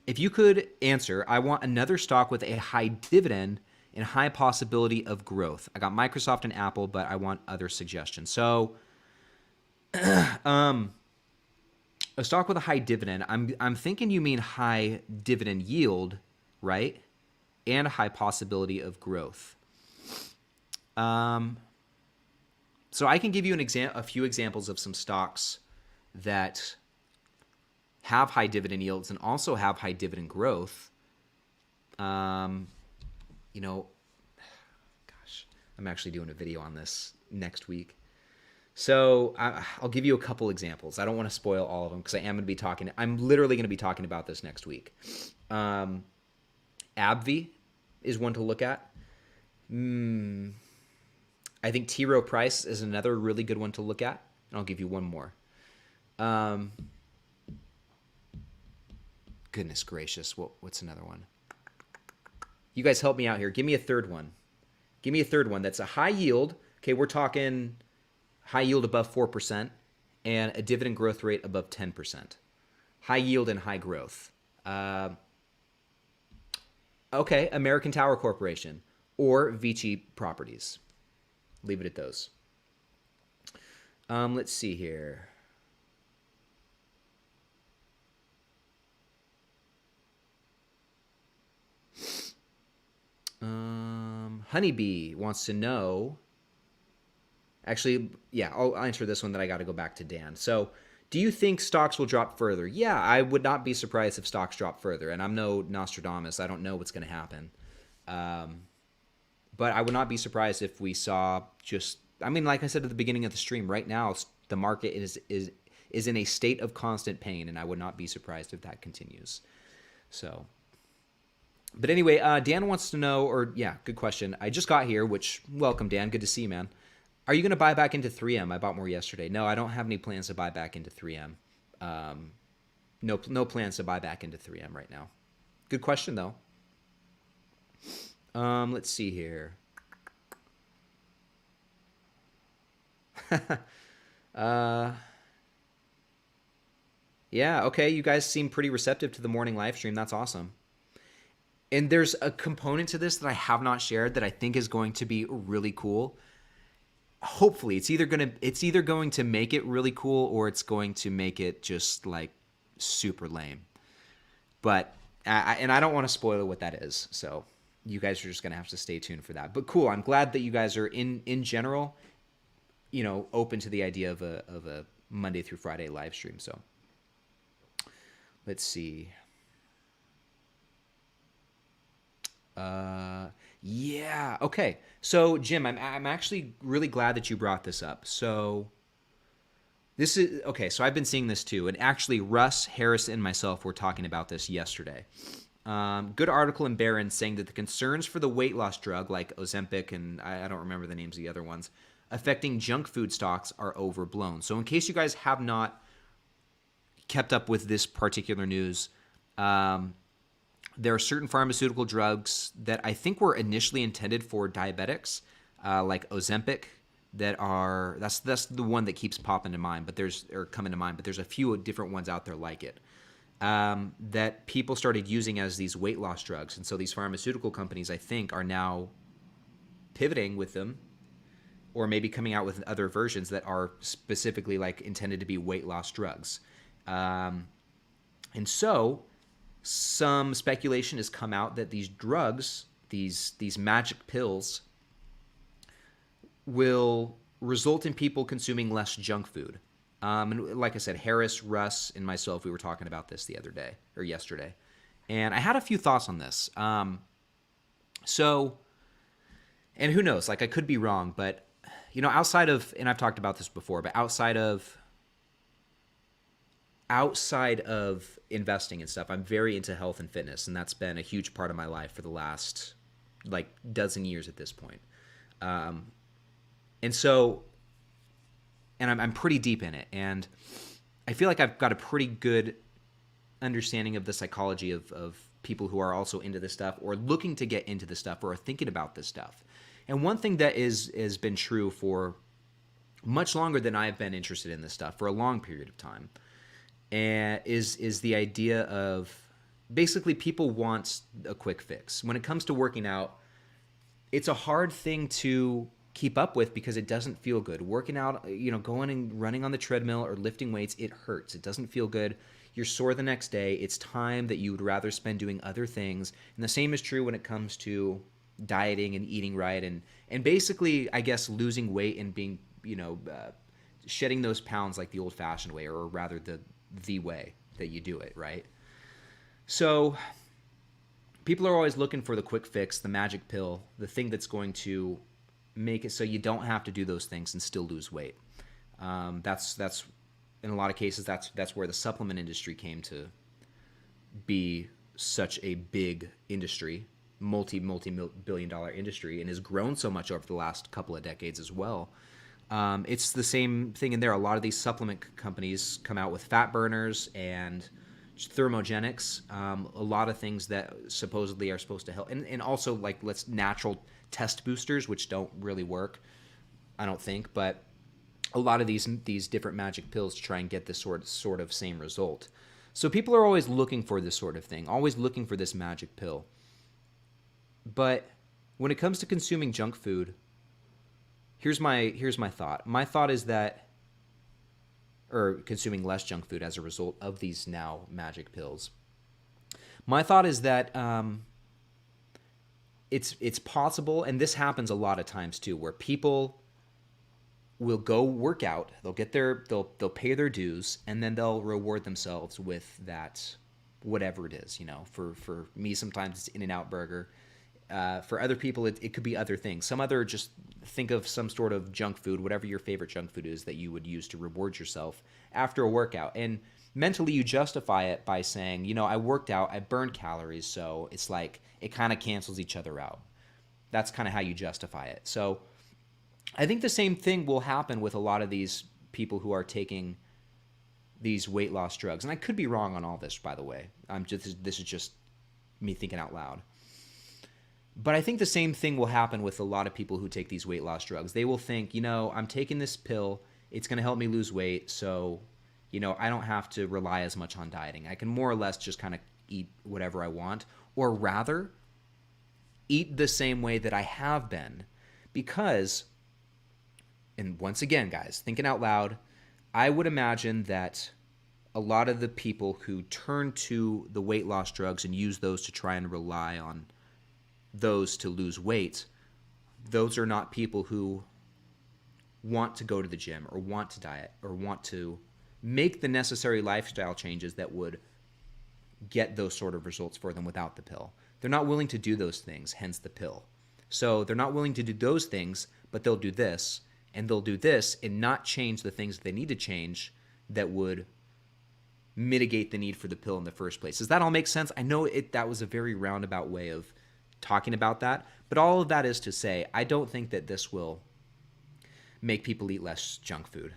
If you could answer, I want another stock with a high dividend and high possibility of growth. I got Microsoft and Apple, but I want other suggestions. So, a stock with a high dividend, I'm thinking you mean high dividend yield, right? And a high possibility of growth. So I can give you a few examples of some stocks that have high dividend yields and also have high dividend growth. Gosh, I'm actually doing a video on this next week. So I'll give you a couple examples. I don't want to spoil all of them because I'm literally going to be talking about this next week. AbbVie is one to look at. I think T. Rowe Price is another really good one to look at. And I'll give you one more. Goodness gracious, what's another one? You guys help me out here. Give me a third one. Give me a third one that's a high yield. Okay, we're talking high yield above 4% and a dividend growth rate above 10%. High yield and high growth. Okay, American Tower Corporation or Vici Properties. Leave it at those. Let's see here. Honeybee wants to know. Actually, yeah, I'll answer this one, that I got to go back to Dan. So, do you think stocks will drop further? Yeah, I would not be surprised if stocks drop further. And I'm no Nostradamus. I don't know what's going to happen. But I would not be surprised if we saw like I said at the beginning of the stream, right now the market is in a state of constant pain, and I would not be surprised if that continues. So, but anyway, Dan wants to know, good question. I just got here, which, welcome, Dan. Good to see you, man. Are you going to buy back into 3M? I bought more yesterday. No, I don't have any plans to buy back into 3M. No plans to buy back into 3M right now. Good question, though. Let's see here. Yeah, okay. You guys seem pretty receptive to the morning live stream. That's awesome. And there's a component to this that I have not shared that I think is going to be really cool. Hopefully, it's either going to make it really cool, or it's going to make it just like super lame. But I don't want to spoil what that is. So you guys are just going to have to stay tuned for that. But cool. I'm glad that you guys are in general, open to the idea of a Monday through Friday live stream. So let's see. Yeah. Okay. So Jim, I'm actually really glad that you brought this up. So this is okay. So I've been seeing this too, and actually Russ, Harris, and myself were talking about this yesterday. Good article in Barron saying that the concerns for the weight loss drug like Ozempic and I don't remember the names of the other ones affecting junk food stocks are overblown. So in case you guys have not kept up with this particular news, there are certain pharmaceutical drugs that I think were initially intended for diabetics, like Ozempic, that's the one that keeps coming to mind. But there's a few different ones out there like it that people started using as these weight loss drugs, and so these pharmaceutical companies, I think, are now pivoting with them, or maybe coming out with other versions that are specifically like intended to be weight loss drugs, and so. Some speculation has come out that these drugs these magic pills will result in people consuming less junk food. And like I said, Harris, Russ, and myself, we were talking about this the other day or yesterday, and I had a few thoughts on this. So, and who knows? Like, I could be wrong, but outside of, and I've talked about this before, but outside of investing and stuff, I'm very into health and fitness, and that's been a huge part of my life for the last like dozen years at this point. And so, and I'm pretty deep in it, and I feel like I've got a pretty good understanding of the psychology of people who are also into this stuff or looking to get into this stuff or are thinking about this stuff. And one thing that has been true for much longer than I've been interested in this stuff, for a long period of time, and is the idea of basically people want a quick fix. When it comes to working out, it's a hard thing to keep up with because it doesn't feel good. Working out, going and running on the treadmill or lifting weights, it hurts. It doesn't feel good. You're sore the next day. It's time that you would rather spend doing other things. And the same is true when it comes to dieting and eating right and basically, I guess, losing weight and being, shedding those pounds like the old-fashioned way, or rather the way that you do it, right? So people are always looking for the quick fix, the magic pill, the thing that's going to make it so you don't have to do those things and still lose weight. That's in a lot of cases that's where the supplement industry came to be such a big industry, multi-billion dollar industry, and has grown so much over the last couple of decades as well. It's the same thing in there. A lot of these supplement companies come out with fat burners and thermogenics, a lot of things that supposedly are supposed to help, and also like natural test boosters, which don't really work, I don't think, but a lot of these different magic pills to try and get this sort of same result. So people are always looking for this sort of thing, always looking for this magic pill. But when it comes to consuming junk food, here's my thought. My thought is that, or consuming less junk food as a result of these now magic pills. My thought is that it's possible, and this happens a lot of times too, where people will go work out, they'll pay their dues, and then they'll reward themselves with that, whatever it is. For me, sometimes it's In-N-Out Burger. For other people, it could be other things. Some other, just think of some sort of junk food, whatever your favorite junk food is that you would use to reward yourself after a workout. And mentally you justify it by saying, I worked out, I burned calories, so it's like it kind of cancels each other out. That's kind of how you justify it. So I think the same thing will happen with a lot of these people who are taking these weight loss drugs. And I could be wrong on all this, by the way. This is just me thinking out loud. But I think the same thing will happen with a lot of people who take these weight loss drugs. They will think, I'm taking this pill, it's going to help me lose weight, so, I don't have to rely as much on dieting. I can more or less just kind of eat whatever I want, or rather, eat the same way that I have been. Because, and once again, guys, thinking out loud, I would imagine that a lot of the people who turn to the weight loss drugs and use those to try and rely on those to lose weight, those are not people who want to go to the gym or want to diet or want to make the necessary lifestyle changes that would get those sort of results for them without the pill. They're not willing to do those things, hence the pill. So they're not willing to do those things, but they'll do this, and they'll do this and not change the things that they need to change that would mitigate the need for the pill in the first place. Does that all make sense? I know that was a very roundabout way of talking about that, but all of that is to say, I don't think that this will make people eat less junk food.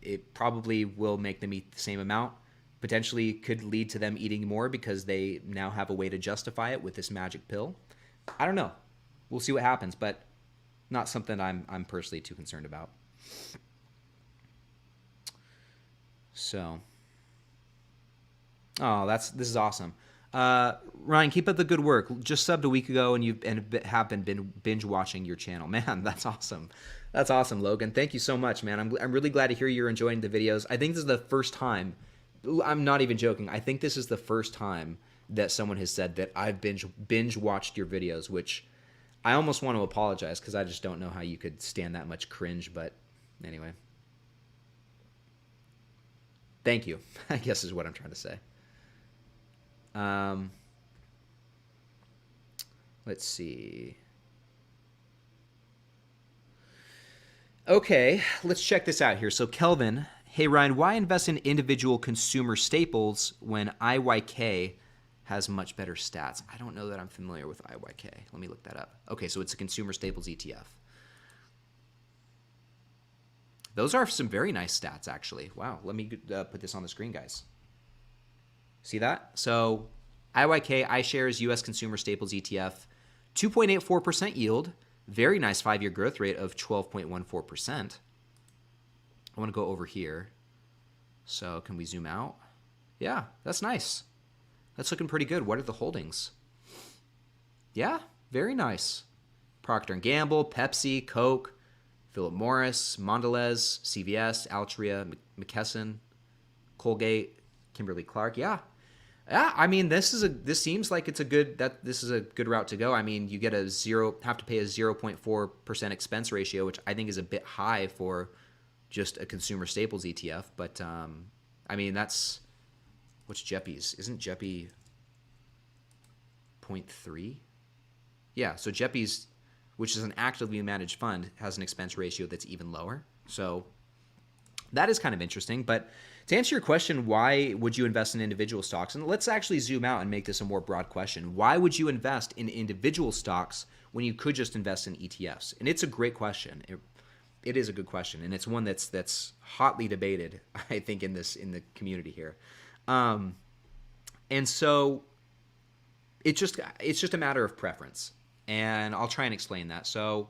It probably will make them eat the same amount. Potentially could lead to them eating more because they now have a way to justify it with this magic pill. I don't know. We'll see what happens, but not something I'm personally too concerned about. So, this is awesome. Ryan, keep up the good work. Just subbed a week ago, and have been binge watching your channel. Man, that's awesome. That's awesome, Logan. Thank you so much, man. I'm really glad to hear you're enjoying the videos. I think this is the first time. I'm not even joking. I think this is the first time that someone has said that I've binge watched your videos, which I almost want to apologize because I just don't know how you could stand that much cringe. But anyway, thank you, I guess is what I'm trying to say. Let's see. Okay, let's check this out here. So Kelvin, hey Ryan, why invest in individual consumer staples when IYK has much better stats? I don't know that I'm familiar with IYK. Let me look that up. Okay, so it's a consumer staples ETF. Those are some very nice stats, actually. Wow, let me put this on the screen, guys. See that? So IYK, iShares US Consumer Staples ETF, 2.84% yield, very nice 5-year growth rate of 12.14%. I want to go over here. So can we zoom out? Yeah, that's nice. That's looking pretty good. What are the holdings? Yeah, very nice. Procter & Gamble, Pepsi, Coke, Philip Morris, Mondelez, CVS, Altria, McKesson, Colgate, Kimberly-Clark. Yeah. Yeah, I mean, this seems like this is a good route to go. I mean, you get have to pay a 0.4% expense ratio, which I think is a bit high for just a consumer staples ETF. But I mean, what's JEPI's? Isn't JEPI 0.3? Yeah, so JEPI's, which is an actively managed fund, has an expense ratio that's even lower. So that is kind of interesting. But to answer your question, why would you invest in individual stocks? And let's actually zoom out and make this a more broad question. Why would you invest in individual stocks when you could just invest in ETFs? And it's a great question. It is a good question, and it's one that's hotly debated, I think, in the community here. And so it's just a matter of preference, and I'll try and explain that. So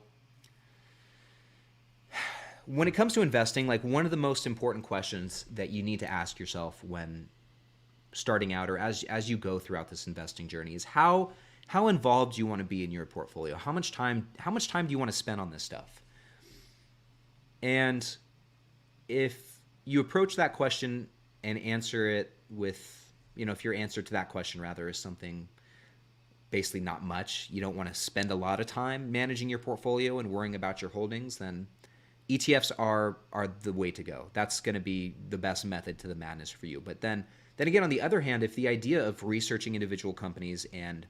when it comes to investing, like, one of the most important questions that you need to ask yourself when starting out or as you go throughout this investing journey is how involved do you want to be in your portfolio? How much time do you want to spend on this stuff? And if you approach that question and answer it with, if your answer to that question rather is something basically not much, you don't want to spend a lot of time managing your portfolio and worrying about your holdings, then ETFs are the way to go. That's going to be the best method to the madness for you. But then again, on the other hand, if the idea of researching individual companies and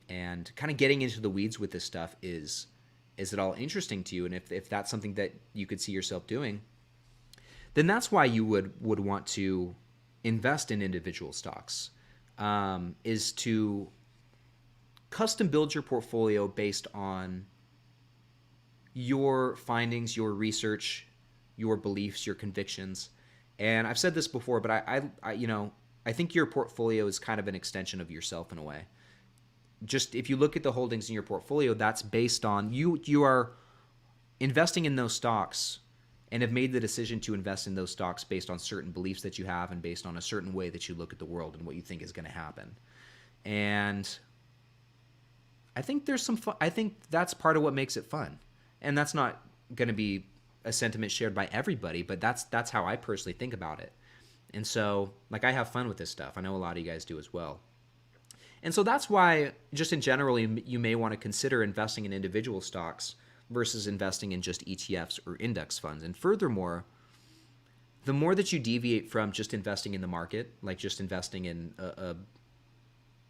kind of getting into the weeds with this stuff is it all interesting to you, and if that's something that you could see yourself doing, then that's why you would want to invest in individual stocks, is to custom build your portfolio based on your findings, your research, your beliefs, your convictions. And I've said this before, but I think your portfolio is kind of an extension of yourself in a way. Just if you look at the holdings in your portfolio, that's based on you are investing in those stocks and have made the decision to invest in those stocks based on certain beliefs that you have and based on a certain way that you look at the world and what you think is going to happen. And I think there's some fun. I think that's part of what makes it fun. And that's not going to be a sentiment shared by everybody, but that's how I personally think about it. And so, like, I have fun with this stuff. I know a lot of you guys do as well. And so that's why, just in general, you may want to consider investing in individual stocks versus investing in just ETFs or index funds. And furthermore, the more that you deviate from just investing in the market, like just investing in a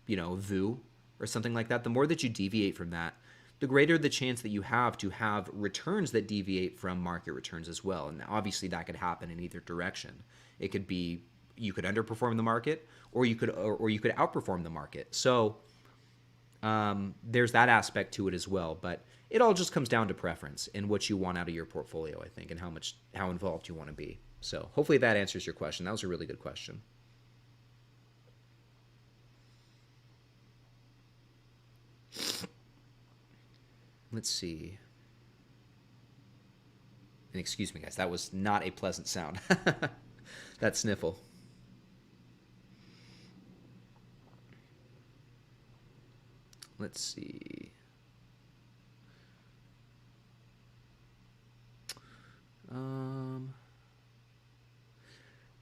VU or something like that, the more that you deviate from that, the greater the chance that you have to have returns that deviate from market returns as well. And obviously that could happen in either direction. It could be you could underperform the market, or you could outperform the market. So there's that aspect to it as well. But it all just comes down to preference and what you want out of your portfolio, I think, and how involved you want to be. So hopefully that answers your question. That was a really good question. Let's see. And excuse me, guys, that was not a pleasant sound. That sniffle. Let's see.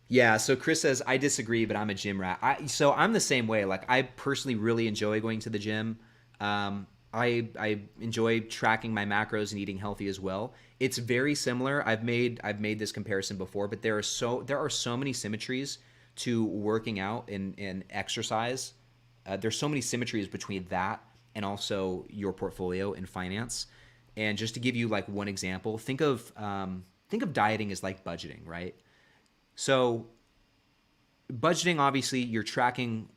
Yeah, so Chris says I disagree, but I'm a gym rat. So I'm the same way. Like I personally really enjoy going to the gym. I enjoy tracking my macros and eating healthy as well. It's very similar. I've made this comparison before, but there are so many symmetries to working out and exercise. There's so many symmetries between that and also your portfolio and finance. And just to give you like one example, think of dieting as like budgeting, right? So budgeting, obviously, you're tracking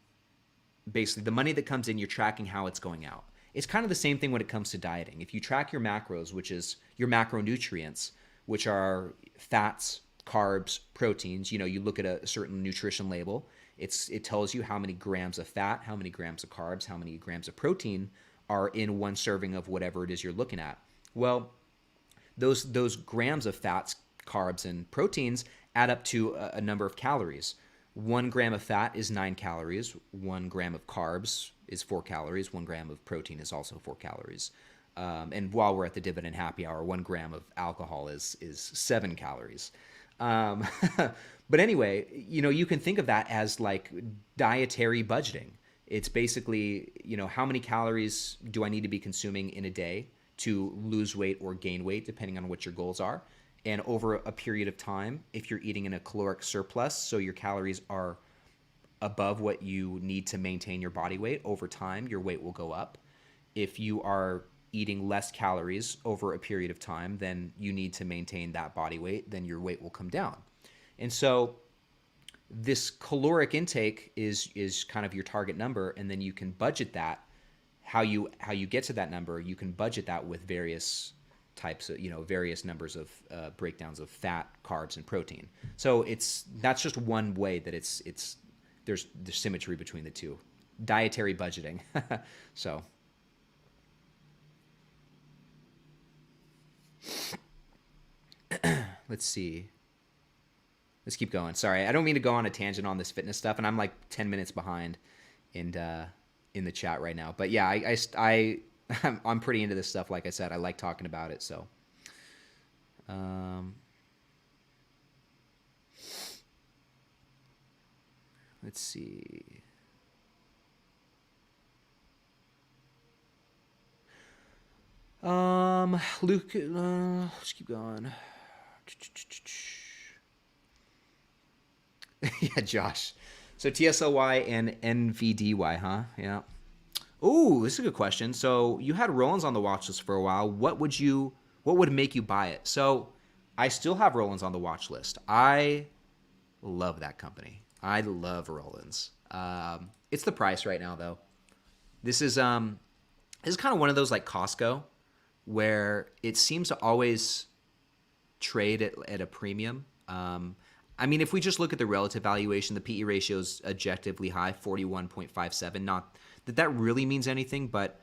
basically the money that comes in, you're tracking how it's going out. It's kind of the same thing when it comes to dieting. If you track your macros, which is your macronutrients, which are fats, carbs, proteins, you look at a certain nutrition label. It tells you how many grams of fat, how many grams of carbs, how many grams of protein are in one serving of whatever it is you're looking at. Well, those grams of fats, carbs, and proteins add up to a number of calories. 1 gram of fat is 9 calories. 1 gram of carbs is 4 calories. 1 gram of protein is also 4 calories. And while we're at the dividend happy hour, 1 gram of alcohol is 7 calories. Um, but anyway, you can think of that as like dietary budgeting. It's basically, how many calories do I need to be consuming in a day to lose weight or gain weight, depending on what your goals are. And over a period of time, if you're eating in a caloric surplus, so your calories are above what you need to maintain your body weight, over time, your weight will go up. If you are eating less calories over a period of time than you need to maintain that body weight, then your weight will come down. And so this caloric intake is kind of your target number, and then you can budget that. How you get to that number, you can budget that with various types of various numbers of breakdowns of fat, carbs, and protein. So that's just one way that there's symmetry between the two. Dietary budgeting. So let's see. Let's keep going. Sorry, I don't mean to go on a tangent on this fitness stuff, and I'm like 10 minutes behind in the chat right now. But yeah, I'm pretty into this stuff. Like I said, I like talking about it. So, um, let's see. Luke, let's keep going. Yeah, Josh. So TSLY and NVDY, huh? Yeah. Oh, this is a good question. So you had Rollins on the watch list for a while. What would make you buy it? So I still have Rollins on the watch list. I love that company. I love Rollins. It's the price right now, though. This is um, this is kind of one of those like Costco, where it seems to always trade at a premium. I mean, if we just look at the relative valuation, the PE ratio is objectively high, 41.57. Not that that really means anything, but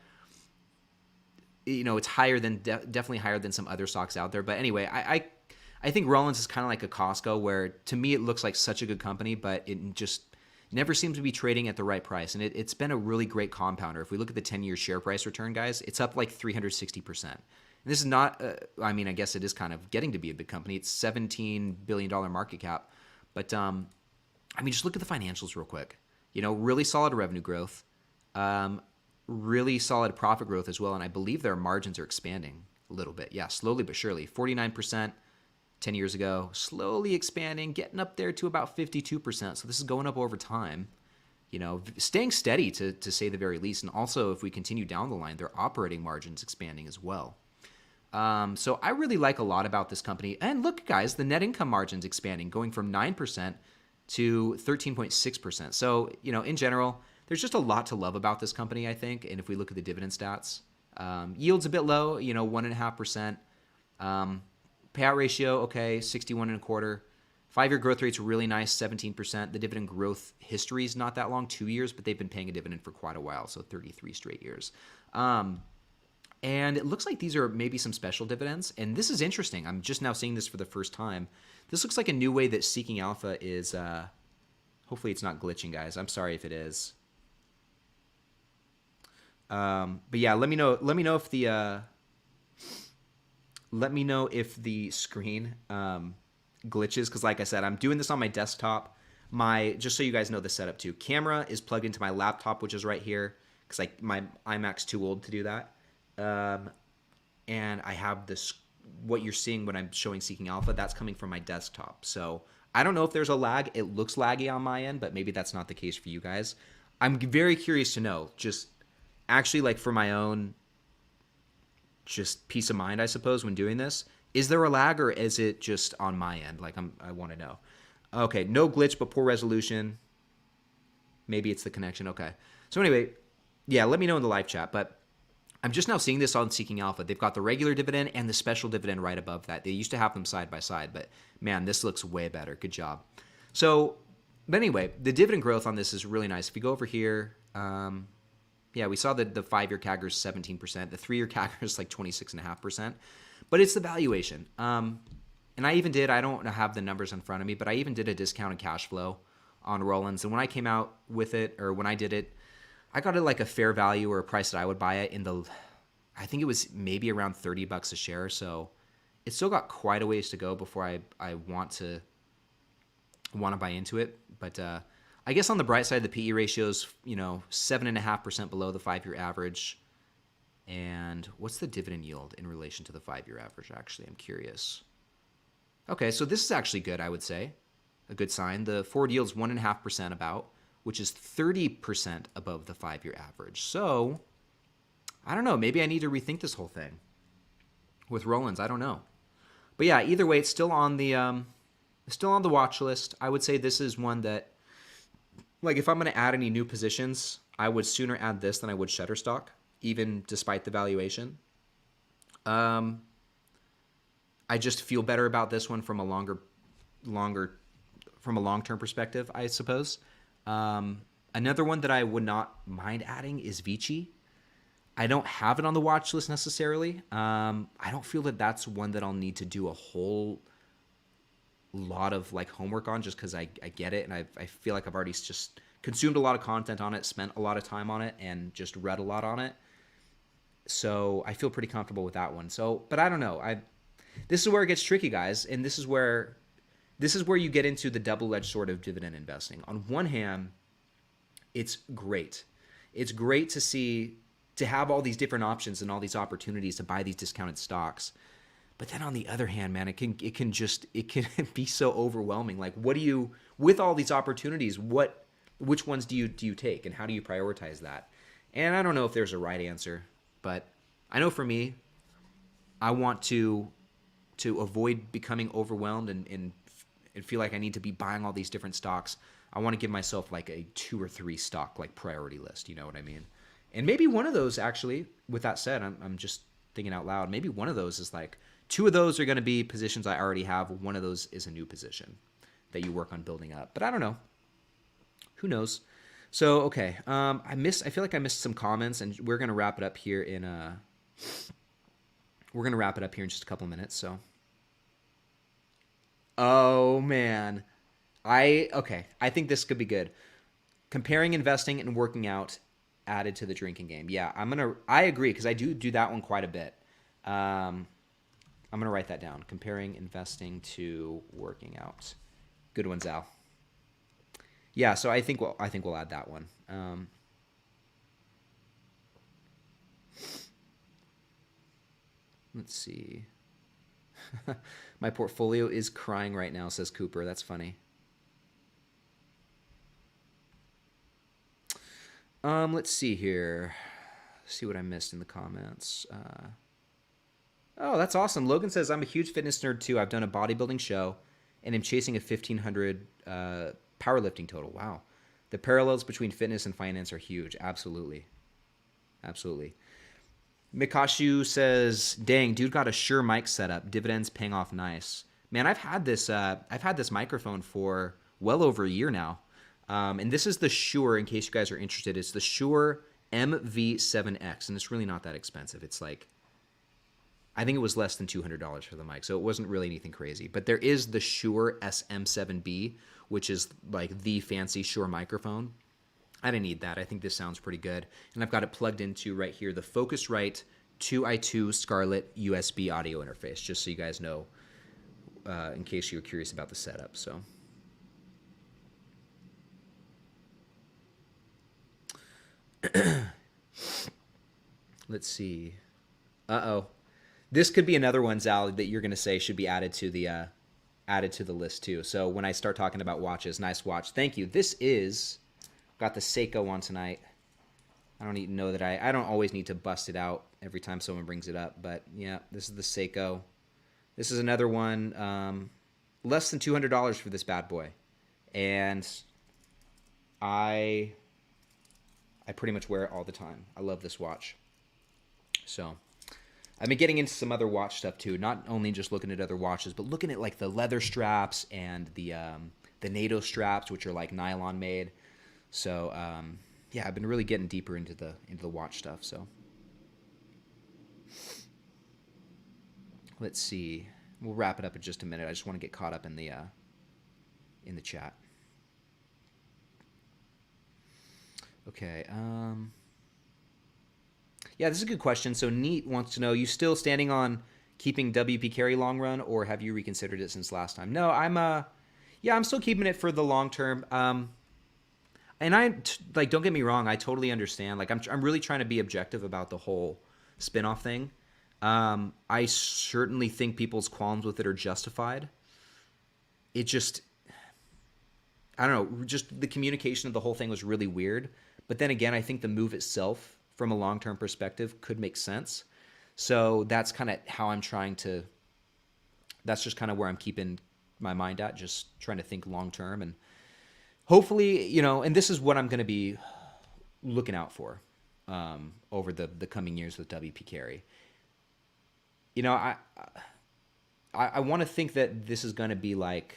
it's higher than definitely higher than some other stocks out there. But anyway, I think Rollins is kind of like a Costco, where to me it looks like such a good company, but it just never seems to be trading at the right price. And it's been a really great compounder. If we look at the 10-year share price return, guys, it's up like 360%. And this is not, I mean, I guess it is kind of getting to be a big company. It's $17 billion market cap. But, I mean, just look at the financials real quick. Really solid revenue growth, really solid profit growth as well. And I believe their margins are expanding a little bit. Yeah, slowly but surely. 49% 10 years ago, slowly expanding, getting up there to about 52%. So this is going up over time. Staying steady to say the very least. And also, if we continue down the line, their operating margins expanding as well. So I really like a lot about this company. And look, guys, the net income margin's expanding, going from 9% to 13.6%. So, in general, there's just a lot to love about this company, I think. And if we look at the dividend stats, yield's a bit low, 1.5%. Payout ratio, okay, 61 and a quarter. 5-year growth rate's really nice, 17%. The dividend growth history is not that long, 2 years, but they've been paying a dividend for quite a while, so 33 straight years. And it looks like these are maybe some special dividends. And this is interesting. I'm just now seeing this for the first time. This looks like a new way that Seeking Alpha is, hopefully it's not glitching, guys. I'm sorry if it is. But yeah, let me know if the screen glitches because, like I said, I'm doing this on my desktop. Just so you guys know the setup too, camera is plugged into my laptop, which is right here because my iMac's too old to do that. And I have this, what you're seeing when I'm showing Seeking Alpha, that's coming from my desktop. So I don't know if there's a lag. It looks laggy on my end, but maybe that's not the case for you guys. I'm very curious to know, just actually like for my own just peace of mind, I suppose, when doing this. Is there a lag or is it just on my end? Like I want to know. Okay, no glitch but poor resolution. Maybe it's the connection. Okay. So anyway, yeah, let me know in the live chat. But I'm just now seeing this on Seeking Alpha. They've got the regular dividend and the special dividend right above that. They used to have them side by side, but man, this looks way better. Good job. So, but anyway, the dividend growth on this is really nice. If you go over here, yeah, we saw that the 5-year CAGR is 17%. The 3-year CAGR is like 26.5%. But it's the valuation. And I even did, I don't have the numbers in front of me, but I even did a discounted cash flow on Rollins. And when I came out with it, or when I did it, I got it like a fair value or a price that I would buy it in the, I think it was maybe around $30 a share. So it's still got quite a ways to go before I want to buy into it. But I guess on the bright side, the PE ratio is, 7.5% below the 5-year average. And what's the dividend yield in relation to the 5-year average? Actually, I'm curious. Okay, so this is actually good, I would say. A good sign. The forward yield is 1.5% about, which is 30% above the 5-year average. So, I don't know. Maybe I need to rethink this whole thing with Rollins. I don't know. But yeah, either way, it's still on the watch list. I would say this is one that, like, if I'm going to add any new positions, I would sooner add this than I would Shutterstock, even despite the valuation. I just feel better about this one from a long-term perspective, I suppose. Another one that I would not mind adding is Vici. I don't have it on the watch list necessarily. I don't feel that that's one that I'll need to do a whole lot of like homework on just because I get it, and I feel like I've already just consumed a lot of content on it, spent a lot of time on it, and just read a lot on it. So I feel pretty comfortable with that one. So, but I don't know. This is where it gets tricky, guys, and this is where you get into the double-edged sword of dividend investing. On one hand, it's great. It's great to have all these different options and all these opportunities to buy these discounted stocks. But then on the other hand, man, it can be so overwhelming. Like, with all these opportunities, which ones do you take, and how do you prioritize that? And I don't know if there's a right answer, but I know for me, I want to avoid becoming overwhelmed and feel like I need to be buying all these different stocks. I want to give myself like a 2 or 3 stock like priority list. You know what I mean? And maybe one of those, actually, with that said, I'm just thinking out loud. Maybe one of those is like 2 of those are going to be positions I already have. One of those is a new position that you work on building up. But I don't know. Who knows? So okay, I feel like I missed some comments, and we're going to wrap it up here in just a couple of minutes. So, oh man, I think this could be good. Comparing investing and working out added to the drinking game. Yeah, I agree, because I do that one quite a bit. I'm gonna write that down. Comparing investing to working out. Good one, Zal. Yeah, so I think we'll add that one. Let's see. My portfolio is crying right now, says Cooper. That's funny. Let's see here. See what I missed in the comments. Oh, that's awesome. Logan says, I'm a huge fitness nerd too. I've done a bodybuilding show and am chasing a 1,500 powerlifting total. Wow. The parallels between fitness and finance are huge. Absolutely. Absolutely. Mikashu says, dang, dude got a Shure mic setup. Dividends paying off nice. Man, I've had this microphone for well over a year now. And this is the Shure, in case you guys are interested. It's the Shure MV7X, and it's really not that expensive. It's like, I think it was less than $200 for the mic, so it wasn't really anything crazy. But there is the Shure SM7B, which is like the fancy Shure microphone. I didn't need that. I think this sounds pretty good. And I've got it plugged into right here, the Focusrite 2i2 Scarlett USB audio interface, just so you guys know in case you're curious about the setup. So let's see. Uh-oh. This could be another one, Zal, that you're going to say should be added to the list too. So when I start talking about watches, nice watch. Thank you. This is, got the Seiko on tonight. I don't even know that I don't always need to bust it out every time someone brings it up, but yeah, this is the Seiko. This is another one, less than $200 for this bad boy. And I pretty much wear it all the time. I love this watch. So I've been getting into some other watch stuff too, not only just looking at other watches, but looking at like the leather straps and the NATO straps, which are like nylon made. So yeah, I've been really getting deeper into the watch stuff. So let's see. We'll wrap it up in just a minute. I just want to get caught up in the chat. Okay. Yeah, this is a good question. So Neat wants to know, you still standing on keeping WP Carry long run, or have you reconsidered it since last time? No, I'm still keeping it for the long term. And like, don't get me wrong, I totally understand. Like, I'm really trying to be objective about the whole spinoff thing. I certainly think people's qualms with it are justified. It just, I don't know, just the communication of the whole thing was really weird. But then again, I think the move itself, from a long-term perspective, could make sense. So that's kind of how I'm trying to, that's just kind of where I'm keeping my mind at, just trying to think long-term. And hopefully, and this is what I'm going to be looking out for over the coming years with WP Carry. I want to think that this is going to be like,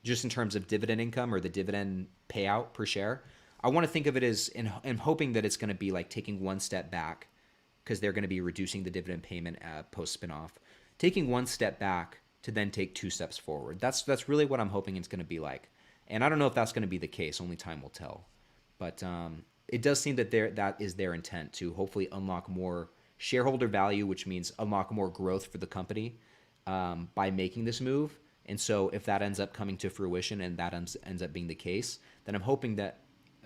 just in terms of dividend income or the dividend payout per share, I want to think of it as, and hoping that it's going to be like taking one step back, because they're going to be reducing the dividend payment post spinoff, taking one step back to then take two steps forward. That's really what I'm hoping it's going to be like. And I don't know if that's going to be the case. Only time will tell. But it does seem that that is their intent, to hopefully unlock more shareholder value, which means unlock more growth for the company by making this move. And so if that ends up coming to fruition and that ends up being the case, then I'm hoping that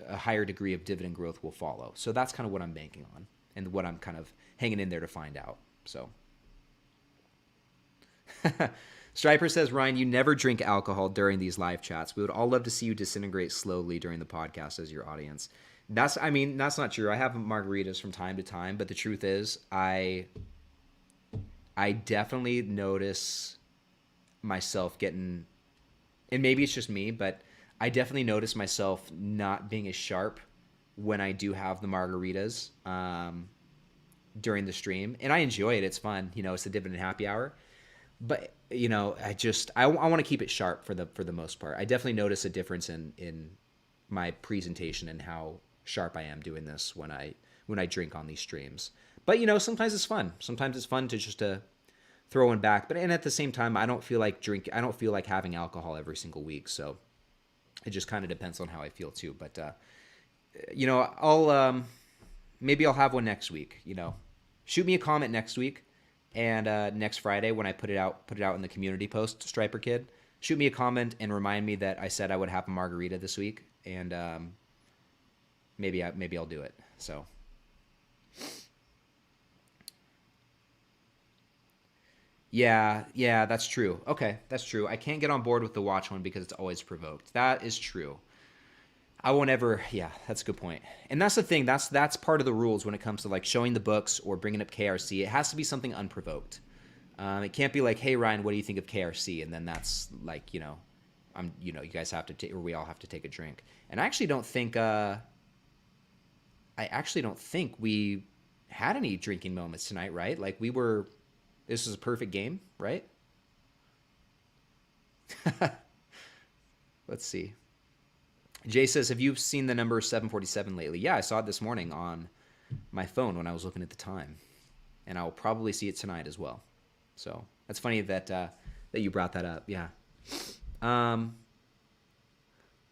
a higher degree of dividend growth will follow. So that's kind of what I'm banking on and what I'm kind of hanging in there to find out. So Striper says, Ryan, you never drink alcohol during these live chats. We would all love to see you disintegrate slowly during the podcast as your audience. That's not true. I have margaritas from time to time, but the truth is I definitely notice myself getting, and maybe it's just me, but I definitely notice myself not being as sharp when I do have the margaritas during the stream. And I enjoy it. It's fun. It's the Dividend happy hour. But, I want to keep it sharp for the most part. I definitely notice a difference in my presentation and how sharp I am doing this when I drink on these streams. But, sometimes it's fun. Sometimes it's fun to just throw one back. And at the same time, I don't feel like having alcohol every single week. So it just kind of depends on how I feel too. But, maybe I'll have one next week. Shoot me a comment next week. And next Friday, when I put it out in the community post, Striper Kid, shoot me a comment and remind me that I said I would have a margarita this week, and maybe I'll do it. So, yeah, that's true. Okay, that's true. I can't get on board with the watch one because it's always provoked. That is true. I won't ever. Yeah, that's a good point. And that's the thing. That's part of the rules when it comes to like showing the books or bringing up KRC. It has to be something unprovoked. It can't be like, hey Ryan, what do you think of KRC? And then that's like, you guys have to take, or we all have to take a drink. And I actually don't think we had any drinking moments tonight, right? Like this was a perfect game, right? Let's see. Jay says, have you seen the number 747 lately? Yeah, I saw it this morning on my phone when I was looking at the time. And I'll probably see it tonight as well. So that's funny that you brought that up. Yeah.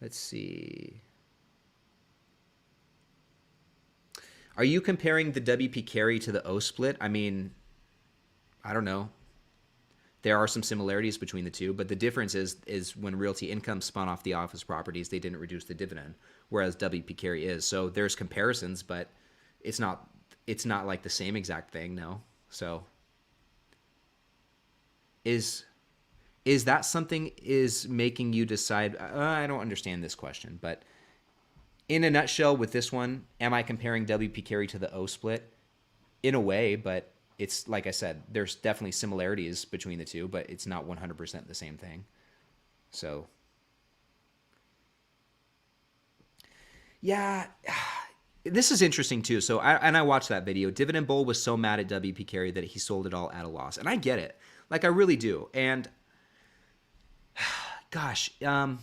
Let's see. Are you comparing the WP Carry to the O split? I mean, I don't know. There are some similarities between the two, but the difference is when Realty Income spun off the office properties, they didn't reduce the dividend, whereas WP Carey is. So there's comparisons, but it's not like the same exact thing, no. So is that something is making you decide? I don't understand this question, but in a nutshell, with this one, am I comparing WP Carey to the O split? In a way, but it's like I said, there's definitely similarities between the two, but it's not 100% the same thing. So, yeah, this is interesting too. So, I watched that video. Dividend Bull was so mad at WP Carey that he sold it all at a loss, and I get it. Like, I really do. And gosh, this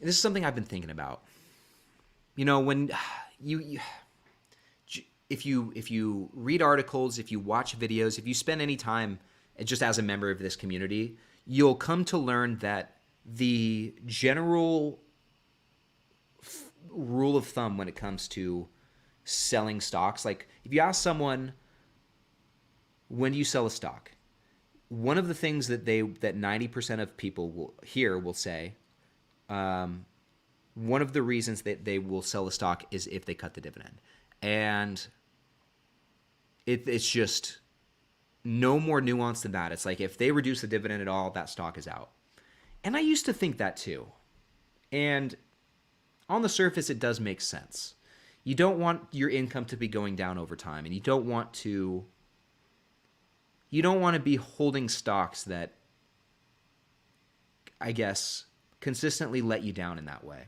is something I've been thinking about. You know, when you if you read articles, if you watch videos, if you spend any time just as a member of this community, you'll come to learn that the general rule of thumb when it comes to selling stocks, like if you ask someone, when do you sell a stock? One of the things that 90% of people will say, one of the reasons that they will sell a stock is if they cut the dividend. And it's just no more nuance than that. It's like if they reduce the dividend at all, that stock is out. And I used to think that too. And on the surface, it does make sense. You don't want your income to be going down over time, and you don't want to be holding stocks that, I guess, consistently let you down in that way.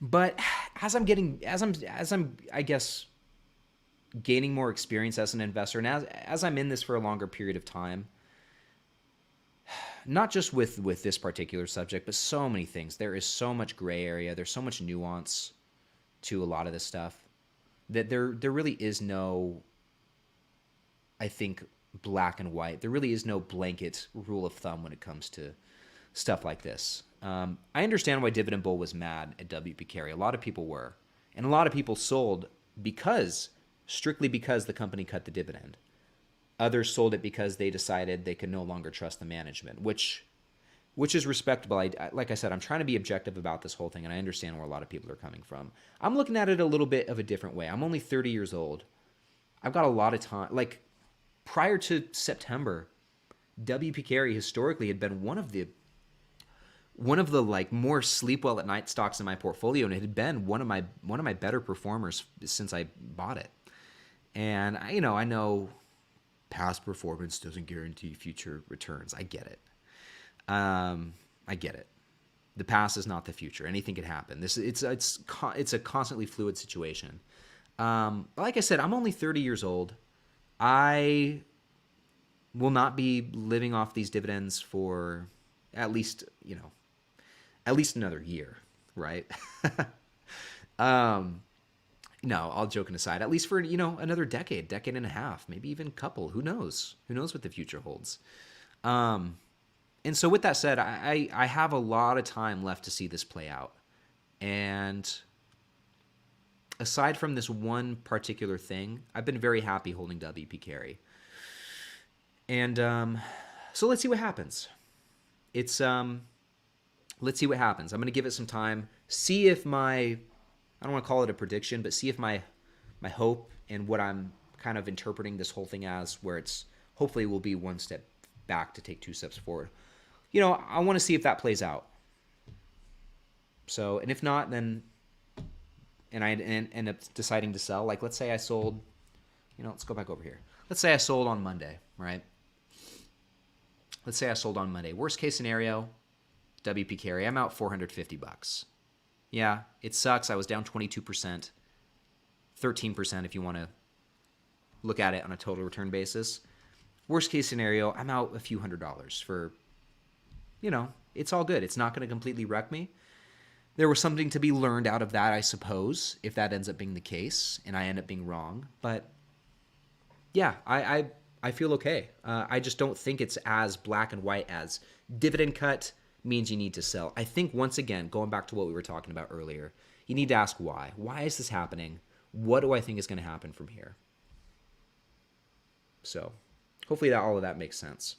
But as I'm I guess gaining more experience as an investor, and as I'm in this for a longer period of time, not just with this particular subject, but so many things. There is so much gray area. There's so much nuance to a lot of this stuff that there really is no, I think, black and white. There really is no blanket rule of thumb when it comes to stuff like this. I understand why Dividend Bull was mad at WP Carey. A lot of people were. And a lot of people sold strictly because the company cut the dividend. Others sold it because they decided they could no longer trust the management, which is respectable. Like I said, I'm trying to be objective about this whole thing, and I understand where a lot of people are coming from. I'm looking at it a little bit of a different way. I'm only 30 years old. I've got a lot of time. Like, prior to September, WP Carey historically had been one of the like more sleep well at night stocks in my portfolio, and it had been one of my better performers since I bought it. And I know past performance doesn't guarantee future returns. I get it. I get it. The past is not the future. Anything could happen. It's a constantly fluid situation. Like I said, I'm only 30 years old. I will not be living off these dividends for at least another year, right? No, all joking aside, at least for, another decade and a half, maybe even a couple. Who knows? Who knows what the future holds? And so with that said, I have a lot of time left to see this play out. And aside from this one particular thing, I've been very happy holding WP Carey. And so let's see what happens. Let's see what happens. I'm going to give it some time. See if I don't want to call it a prediction, but see if my hope and what I'm kind of interpreting this whole thing as, where it's hopefully will be one step back to take two steps forward. I want to see if that plays out. So, and if not, then, and I end up deciding to sell, like let's say I sold, let's go back over here. Let's say I sold on Monday, right? Let's say I sold on Monday. Worst case scenario, WP Carey, I'm out $450. Yeah, it sucks. I was down 22%, 13% if you want to look at it on a total return basis. Worst case scenario, I'm out a few $100s for, it's all good. It's not going to completely wreck me. There was something to be learned out of that, I suppose, if that ends up being the case and I end up being wrong. But yeah, I feel okay. I just don't think it's as black and white as dividend cut means you need to sell. I think, once again, going back to what we were talking about earlier, you need to ask why. Why is this happening? What do I think is going to happen from here? So hopefully all of that makes sense.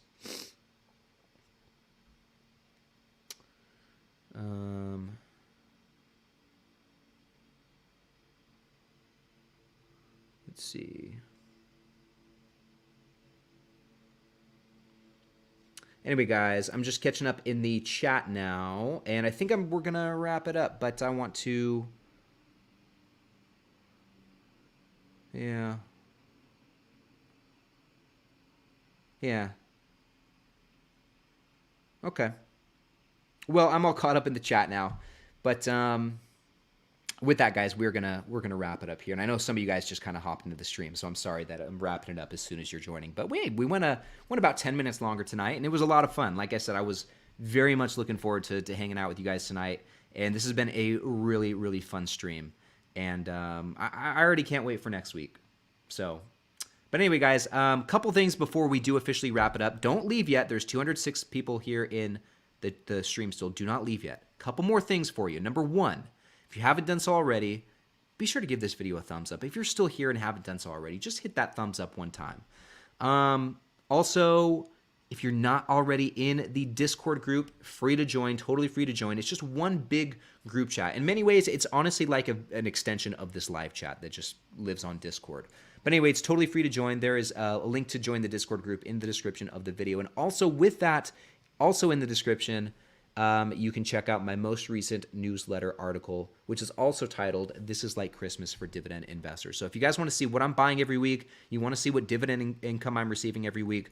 Let's see. Anyway, guys, I'm just catching up in the chat now, and I think we're gonna wrap it up. But I want to, yeah, okay. Well, I'm all caught up in the chat now, but with that, guys, we're gonna wrap it up here. And I know some of you guys just kind of hopped into the stream, so I'm sorry that I'm wrapping it up as soon as you're joining. But we went about 10 minutes longer tonight, and it was a lot of fun. Like I said, I was very much looking forward to hanging out with you guys tonight, and this has been a really, really fun stream. And I already can't wait for next week. So, but anyway, guys, couple things before we do officially wrap it up. Don't leave yet. There's 206 people here in the stream still. Do not leave yet. Couple more things for you. Number one, if you haven't done so already, be sure to give this video a thumbs up. If you're still here and haven't done so already, just hit that thumbs up one time. Also, if you're not already in the Discord group, free to join, totally free to join. It's just one big group chat. In many ways, it's honestly like an extension of this live chat that just lives on Discord. But anyway, it's totally free to join. There is a link to join the Discord group in the description of the video. And also with that, also in the description, you can check out my most recent newsletter article, which is also titled, "This is Like Christmas for Dividend Investors." So if you guys want to see what I'm buying every week, you want to see what dividend income I'm receiving every week,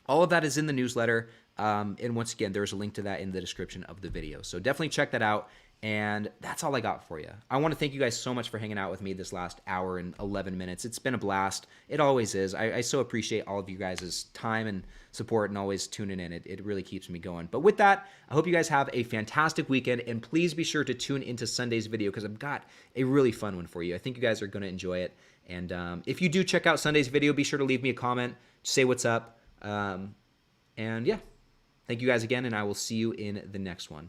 all of that is in the newsletter. And once again, there's a link to that in the description of the video. So definitely check that out. And that's all I got for you. I want to thank you guys so much for hanging out with me this last hour and 11 minutes. It's been a blast. It always is. I so appreciate all of you guys' time and support and always tuning in. It really keeps me going. But with that, I hope you guys have a fantastic weekend. And please be sure to tune into Sunday's video because I've got a really fun one for you. I think you guys are going to enjoy it. And if you do check out Sunday's video, be sure to leave me a comment. Say what's up. And yeah, thank you guys again. And I will see you in the next one.